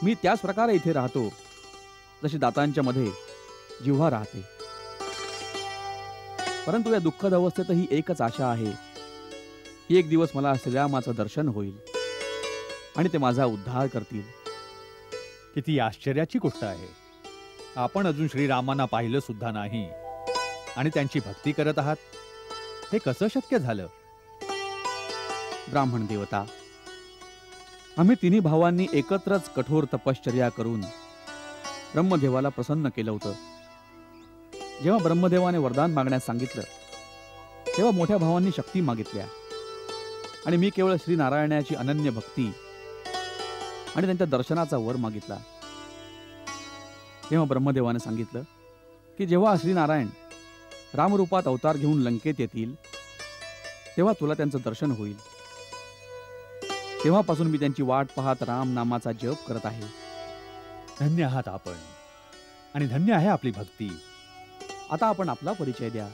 मी त्याच प्रकारे इथे राहतो जशी दातांच्या मध्ये जिव्हा राहते. परंतु या दुःखद अवस्थेतही एकच आशा आहे की एक दिवस मला श्रीरामाचं दर्शन होईल आणि ते माझा उद्धार करतील. किती आश्चर्याची गोष्ट आहे. आपण अजून श्रीरामांना पाहिलं सुद्धा नाही आणि त्यांची भक्ती करत आहात. हे कसं शक्य झालं? ब्राह्मण देवता, आम्ही तिन्ही भावांनी एकत्रच कठोर तपश्चर्या करून ब्रह्मदेवाला प्रसन्न केलं होतं. जेव्हा ब्रह्मदेवाने वरदान मागण्यास सांगितलं तेव्हा मोठ्या भावांनी शक्ती मागितल्या आणि मी केवळ श्रीनारायणाची अनन्य भक्ती आणि त्यांच्या दर्शनाचा वर मागितला. तेव्हा ब्रह्मदेवाने सांगितलं की जेव्हा श्रीनारायण रामरूपात अवतार घेऊन लंकेत येतील तेव्हा तुला त्यांचं दर्शन होईल. तेव्हापासून मी त्यांची वाट पाहत राम नामाचा जप करत आहे. धन्य आहात आपण आणि धन्य आहे आपली भक्ती. आता आपण आपला परिचय द्या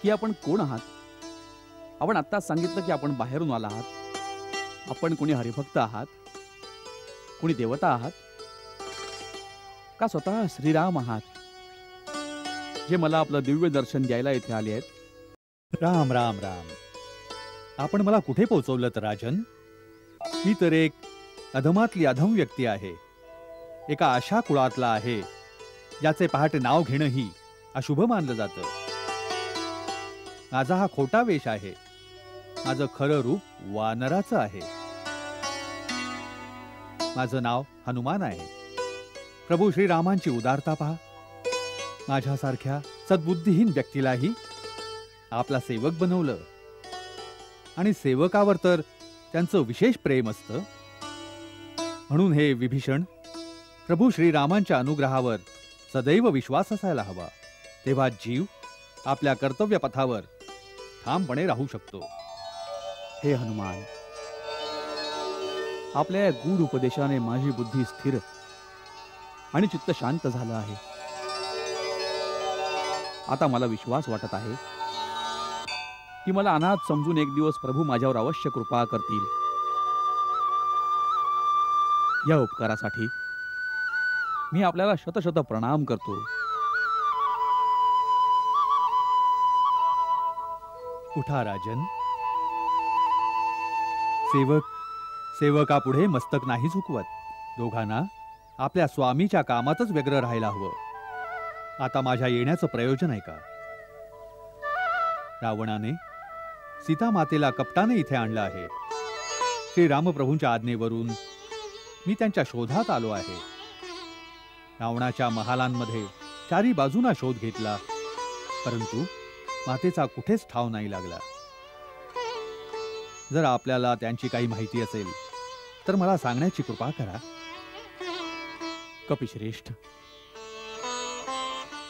की आपण कोण आहात. आपण आत्ताच सांगितलं की आपण बाहेरून आला आहात. आपण कोणी हरिभक्त आहात, कोणी देवता आहात, का स्वतः श्रीराम आहात जे मला आपलं दिव्य दर्शन द्यायला इथे आले आहेत? राम राम राम. आपण मला कुठे पोहोचवलं तर राजन? मी तर एक अधमातली अधम व्यक्ती आहे. एका अशा कुळातला आहे ज्याचे पहाटे नाव घेणंही अशुभ मानलं जातं. माझा हा खोटा वेश आहे. माझं खरं रूप वानराचं आहे. माझं नाव हनुमान आहे. प्रभू श्रीरामांची उदारता पहा. माझ्यासारख्या सद्बुद्धीहीन व्यक्तीलाही आपला सेवक बनवलं आणि सेवकावर तर त्यांचं विशेष प्रेम असतं. म्हणून हे विभीषण, प्रभू श्रीरामांच्या अनुग्रहावर सदैव विश्वास असायला हवा. तेव्हा जीव आपल्या कर्तव्य पथावर ठामपणे राहू शकतो. हे हनुमान, आपल्या या गूढ उपदेशाने माझी बुद्धी स्थिर आणि चित्त शांत झालं आहे. आता मला विश्वास वाटत आहे की मला अनाथ समजून एक दिवस प्रभू माझ्यावर अवश्य कृपा करतील. या उपकारासाठी मी आपल्याला शतशत प्रणाम करतो. उठा राजन. सेवकापुढे मस्तक नाही झुकवत. दोघांना आपल्या स्वामीच्या कामातच व्यग्र राहायला हवं. आता माझ्या येण्याचं प्रयोजन आहे का? रावणाने सीता मातेला कपटाने इथे आणलं आहे. श्रीरामप्रभूंच्या आज्ञेवरून मी त्यांच्या शोधात आलो आहे. रावणाच्या महालांमध्ये चारी बाजूना शोध घेतला, परंतु मातेचा कुठेच ठाव नाही लागला. जर आपल्याला त्यांची काही माहिती असेल तर मला सांगण्याची कृपा करा. कपिश्रेष्ठ,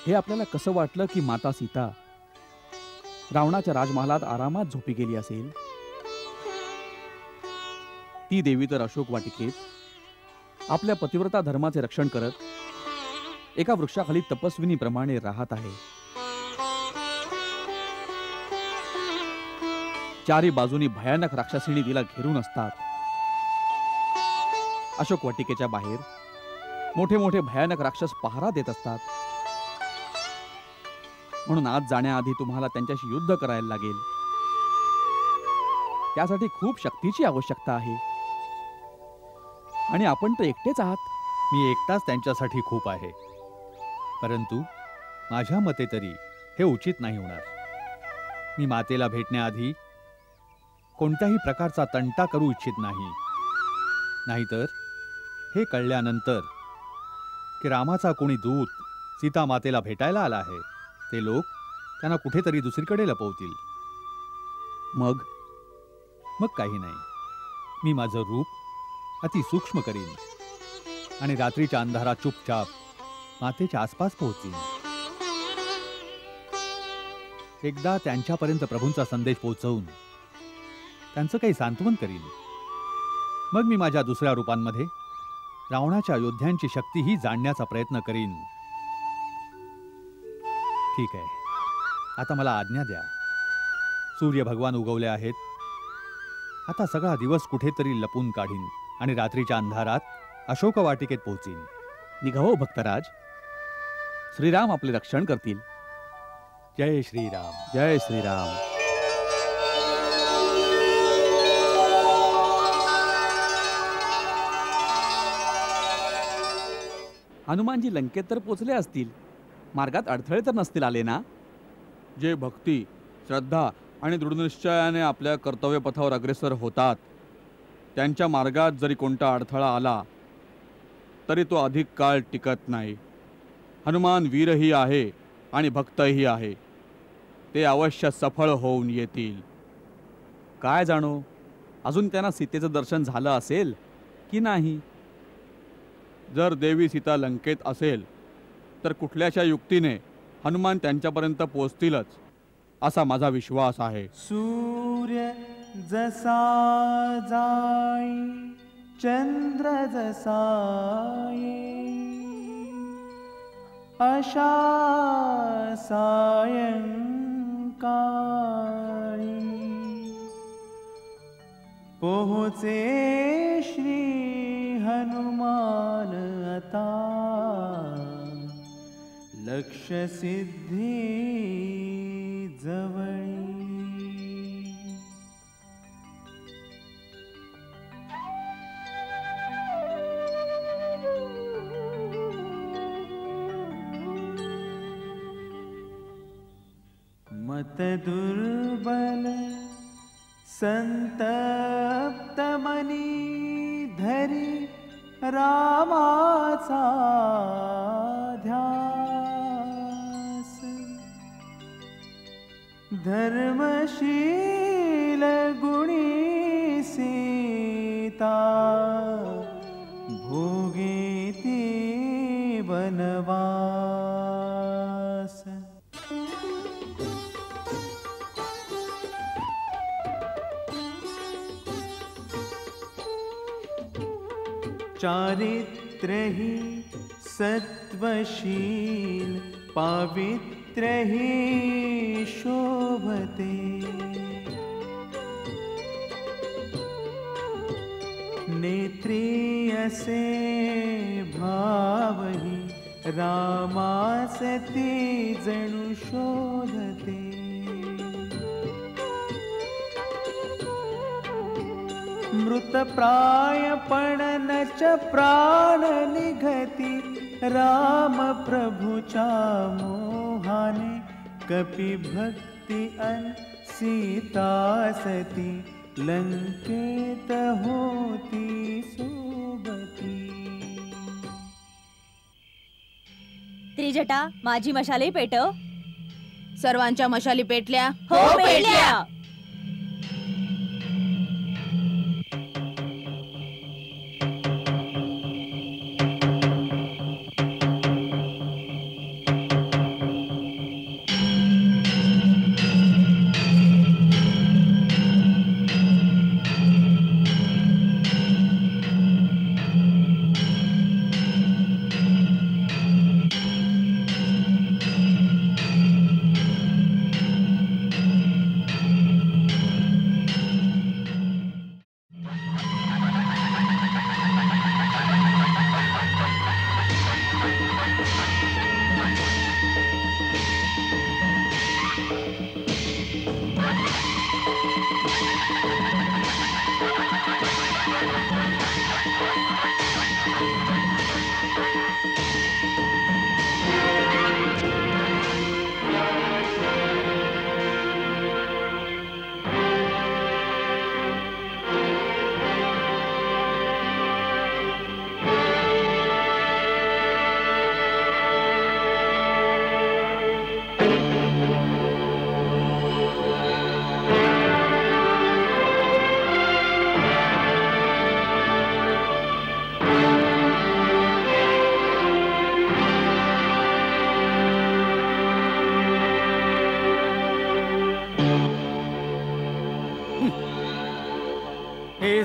हे आपल्याला कसं वाटलं की माता सीता रावणाच्या राजमहालात आरामात झोपी गेली असेल? ती देवी तर अशोक वाटिकेत आपल्या पतिव्रता धर्माचे रक्षण करत एका वृक्षाखाली तपस्विनीप्रमाणे राहत आहे. चारी बाजूनी भयानक राक्षसिणी तिला घेरून असतात. अशोक वाटिकेच्या बाहेर मोठे मोठे भयानक राक्षस पहारा देत असतात. म्हणून आज जाण्याआधी तुम्हाला त्यांच्याशी युद्ध करायला लागेल. त्यासाठी खूप शक्तीची आवश्यकता आहे आणि आपण तर एकटेच आहात. मी एकटाच त्यांच्यासाठी खूप आहे, परंतु माझ्या मते तरी हे उचित नाही होणार. मी मातेला भेटण्याआधी कोणत्याही प्रकारचा तंटा करू इच्छित नाही. नाहीतर हे कळल्यानंतर की रामाचा कोणी दूत सीता मातेला भेटायला आला आहे, ते लोक त्यांना कुठेतरी दुसरीकडे लपवतील. मग काही नाही. मी माझं रूप अति सूक्ष्म करीन आणि रात्रीच्या अंधारात चुपचाप मातेच्या आसपास पोहोचीन. एकदा त्यांच्यापर्यंत प्रभूंचा संदेश पोहोचवून त्यांचं काही सांत्वन करीन. मग मी माझ्या दुसऱ्या रूपांमध्ये रावणाच्या योद्ध्यांची शक्तीही जाणण्याचा प्रयत्न करीन. ठीक आहे, आता मला आज्ञा द्या. सूर्य भगवान उगवले आहेत. आता सगळा दिवस कुठेतरी लपून काढीन आणि रात्रीच्या अंधारात अशोक वाटिकेत पोहोचीन. निघावो भक्तराज, श्रीराम आपले रक्षण करतील. जय श्रीराम. जय श्रीराम. हनुमानजी लंकेत तर पोचले असतील. मार्गात अडथळे तर नसतील आले ना? जे भक्ती, श्रद्धा आणि दृढनिश्चयाने आपल्या कर्तव्यपथावर अग्रेसर होतात, त्यांच्या मार्गात जरी कोणता अडथळा आला तरी तो अधिक काळ टिकत नाही. हनुमान वीरही आहे आणि भक्तही आहे. ते अवश्य सफळ होऊन येतील. काय जाणो, अजून त्यांना सीतेचं दर्शन झालं असेल की नाही? जर देवी सीता लंकेत असेल तर कुठल्याशा युक्तीने हनुमान त्यांच्यापर्यंत पोहोचतीलच असा माझा विश्वास आहे. सूर्य जसा जाई चंद्र जसा येई अशा सायंकाळी पोहोचे श्री हनुमान आता लक्ष सिद्धी जवळी. मत दुर्बल संतप्त मनी धरी रामाचा ध्यास धर्मशील गुणी सीता भोगेती वनवास. चारित्रहि सत्वशील पावित्रहि शोभते नेत्री असे भावहि रामासती जणु शोधते. मृतप्राय पण नच प्राण निघती राम प्रभुचा मोहाने कपि भक्ति अन सीता सती लंकेत होती सोबती. त्रिजटा, माझी मशालही पेटव. सर्वांच्या मशाली पेटल्या? हो, पेटल्या.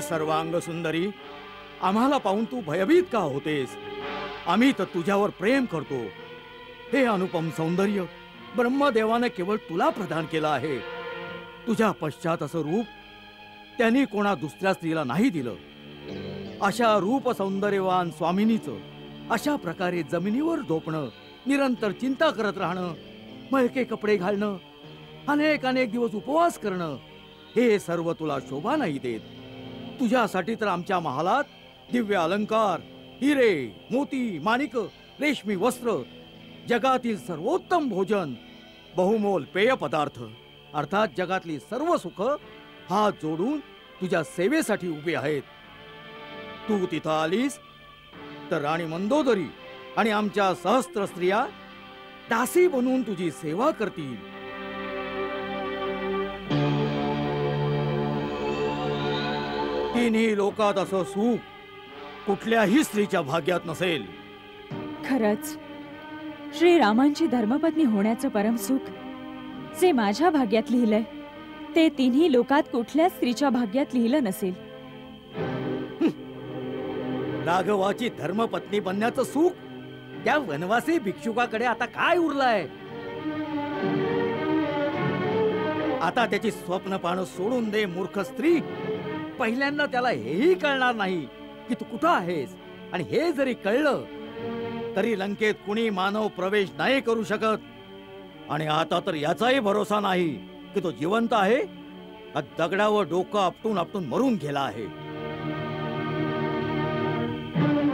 सर्वांग सुंदरी, आम्हाला पाहून तू भयभीत का होतेस? आम्ही तर तुझ्यावर प्रेम करतो. हे अनुपम सौंदर्य ब्रह्मदेवाने केवळ तुला प्रदान केलं आहे. तुझ्या पश्चात असं रूप त्यांनी कोणा दुसऱ्या स्त्रीला नाही दिलं. अशा रूप सौंदर्यवान स्वामिनीचं अशा प्रकारे जमिनीवर झोपणं, निरंतर चिंता करत राहणं, मळके कपडे घालणं, अनेक अनेक दिवस उपवास करणं, हे सर्व तुला शोभा नाही देत. तुझ्यासाठी तर आमच्या महालात दिव्य अलंकार, हिरे, मोती, माणिक, रेशमी वस्त्र, जगातील सर्वोत्तम भोजन, बहुमोल पेय पदार्थ, अर्थात जगातली सर्व सुख हात जोडून तुझ्या सेवेसाठी उभे आहेत. तू तिथं आलीस तर राणी मंदोदरी आणि आमच्या सहस्त्र स्त्रिया दासी बनून तुझी सेवा करतील. तिन्ही लोकात असं सुख कुठल्याही स्त्रीच्या भाग्यात नसेल. खरंच श्रीरामांची धर्मपत्नी होण्याचं परम सुख जे माझ्या भाग्यात लिहिलंय ते तिन्ही लोकात कुठल्याच स्त्रीच्या भाग्यात लिहिलं नसेल. राघवाची धर्मपत्नी बनण्याचं सुख त्या वनवासी भिक्षुकाकडे आता काय उरलंय? आता त्याची स्वप्न पाहणं सोडून दे मूर्ख स्त्री. पहिल्यांदा त्याला हेही कळणार नाही की तू कुठं आहेस, आणि हे जरी कळलं तरी लंकेत कुणी मानव प्रवेश नाही करू शकत. आणि आता तर याचाही भरोसा नाही की तो जिवंत आहे का दगडावर डोकं आपटून आपटून मरून गेला आहे.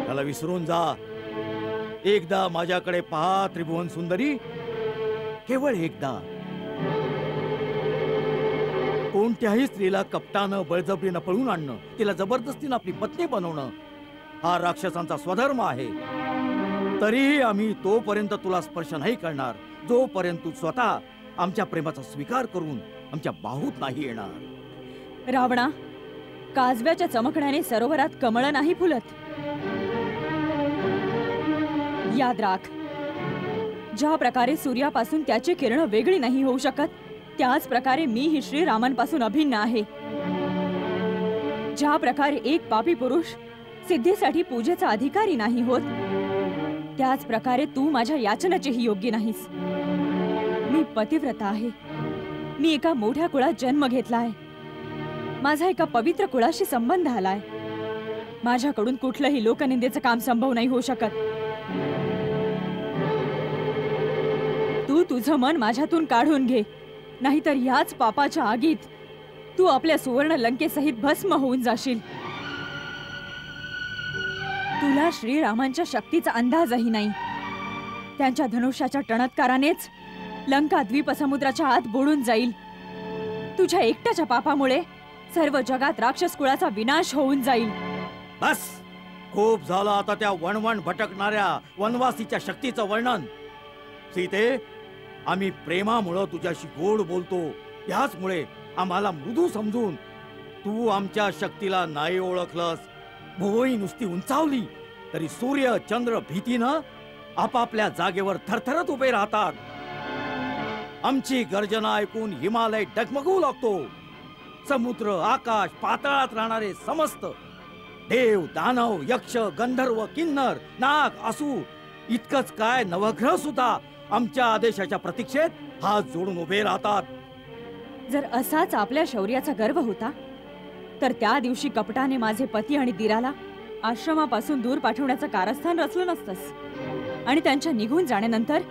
त्याला विसरून जा. एकदा माझ्याकडे पहा त्रिभुवन सुंदरी, केवळ एकदा. कोणत्याही स्त्रीला कपटानं बळजबरीनं पळून आणणं, तिला जबरदस्तीनं आपली पत्नी बनवणं हा राक्षसांचा स्वधर्म आहे. तरीही आम्ही तोपर्यंत तुला स्पर्श नाही करणार जोपर्यंत तू स्वतः आमच्या प्रेमाचा स्वीकार करून आमच्या बाहूत नाही येणार. रावणा, काजव्याच्या चमकण्याने सरोवरात कमळं नाही फुलत. याद राख, ज्या प्रकारे सूर्यापासून त्याची किरण वेगळी नाही होऊ शकत, त्याच प्रकारे मी ही श्रीरामांपासून अभिन्न आहे. ज्या प्रकारे एक पापी पुरुष सिद्धीसाठी पूजेचा अधिकारी नाही होत, त्याच प्रकारे तू माझ्या याचनेचेही योग्य नाहीस. मी पतिव्रता आहे. मी एका मोठ्या कुळात जन्म घेतलाय. माझा एका पवित्र कुळाशी संबंध आलाय. माझ्याकडून कुठलंही लोकनिंदेचं काम संभव नाही होऊ शकत. तू तुझं मन माझ्यातून काढून घे, नाहीतर याच पापाच्या आगीत तू आपल्या सुवर्ण लंकेसहित भस्म होऊन जाशील. तुला श्रीरामांच्या शक्तीचा अंदाजही नाही. त्यांच्या धनुष्याच्या टणत्कारानेच लंका द्वीपसमुद्राच्या आत बुडून जाईल. तुझ्या एकट्याच्या पापामुळे सर्व जगात राक्षस कुळाचा विनाश होऊन जाईल. बस, खूप झालं आता त्या वणवण भटकणाऱ्या वनवासीच्या शक्तीचं वर्णन. सीते, आम्ही प्रेमामुळं तुझ्याशी गोड बोलतो, याचमुळे आम्हाला मृदू समजून तू आमच्या शक्तीला नाही ओळखलंस. भुवई नुसती उंचावली तरी सूर्य चंद्र भीतीनं आपापल्या जागेवर थरथरत उभे राहतात. आमची गर्जना ऐकून हिमालय डगमगू लागतो. समुद्र, आकाश, पाताळात राहणारे समस्त देव, दानव, यक्ष, गंधर्व, किन्नर, नाग, असुर, इतकंच काय नवग्रह सुद्धा आमच्या आदेशाच्या प्रतीक्षेत हात जोडून उभे राहतात. जर असाच आपल्या शौर्याचा गर्व होता तर त्या दिवशी कपटाने माझे पती आणि दिराला आश्रमापासून दूर पाठवण्याचं कारस्थान रचलं नसतंस आणि त्यांच्या निघून जाण्यानंतर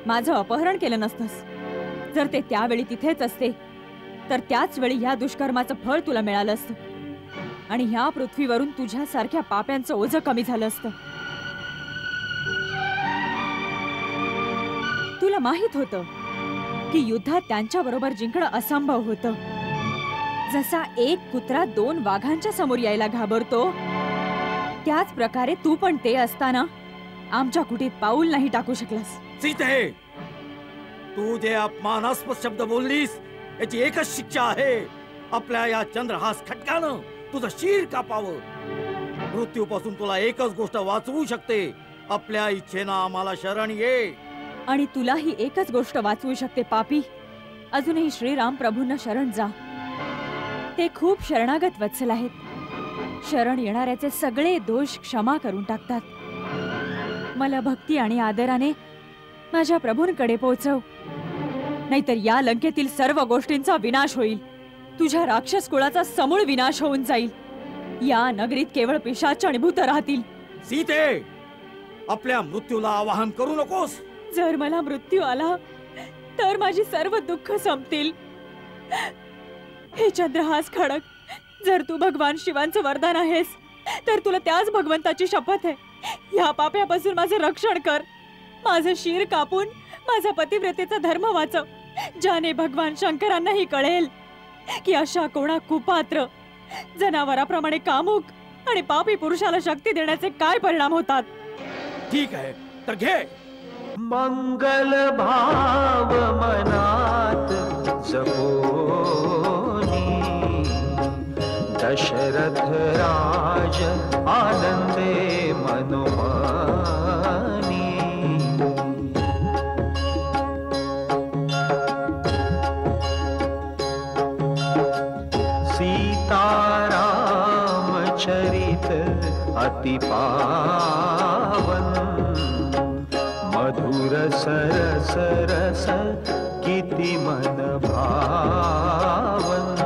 माझं अपहरण केलं नसतंस. जर ते त्यावेळी तिथेच असते तर त्याच वेळी ह्या दुष्कर्माचं फळ तुला मिळालं असतं आणि ह्या पृथ्वीवरून तुझ्यासारख्या पाप्यांचं ओझं कमी झालं असतं. तुला माहित होतं की युद्धात त्यांच्या बरोबर जिंकणं असंभव होतं. जसा एक कुत्रा 2 वाघांच्या समोर यायला घाबरतो, त्याच प्रकारे तू पण ते असताना आमच्या कुटीत पाऊल नाही टाकू शकलास. सीते, तू जे अपमानास्पद शब्द बोललीस याची एकच शिक्षा आहे. आपल्या या चंद्रहास खटकानं तुझं शीर कापावं. मृत्यूपासून तुला एकच गोष्ट वाचवू शकते. आपल्या इच्छेनं आम्हाला शरण ये. आणि तुलाही एकच गोष्ट वाचवू शकते पापी. अजूनही श्रीराम प्रभूंना शरण जा. ते खूप शरणागत वत्सल आहेत. शरण येणाऱ्याचे सगळे दोष क्षमा करून टाकतात. मला भक्ती आणि आदराने माझ्या प्रभूंकडे पोहोचव, नाहीतर या लंकेतील सर्व गोष्टींचा विनाश होईल. तुझ्या राक्षस कुळाचा समूळ विनाश होऊन जाईल. या नगरीत केवळ पिशाच आणि भूत राहतील. सीते, आपल्या मृत्यूला आवाहन करू नकोस. जर मला मृत्यू आला तर माझी सर्व दुःख संपतील. हे चंद्रहास खडक, जर तू भगवान शिवांचं वरदान आहेस तर तुला त्याच भगवंताची शपथ आहे, या पाप्यापासून माझं रक्षण कर. माझं शीर कापून माझा पतिव्रतेचा धर्म वाचव, ज्याने भगवान शंकरांनाही कळेल की अशा कोणा कुपात्र, जनावराप्रमाणे कामुक आणि पापी पुरुषाला शक्ती देण्याचे काय परिणाम होतात. ठीक आहे, तर घे. मंगल भाव मनात जपोनी, दशरथ राज आनंदे मनोमानी. सीताराम चरित अति पावन, मधुर सरस रस किति मन भावन.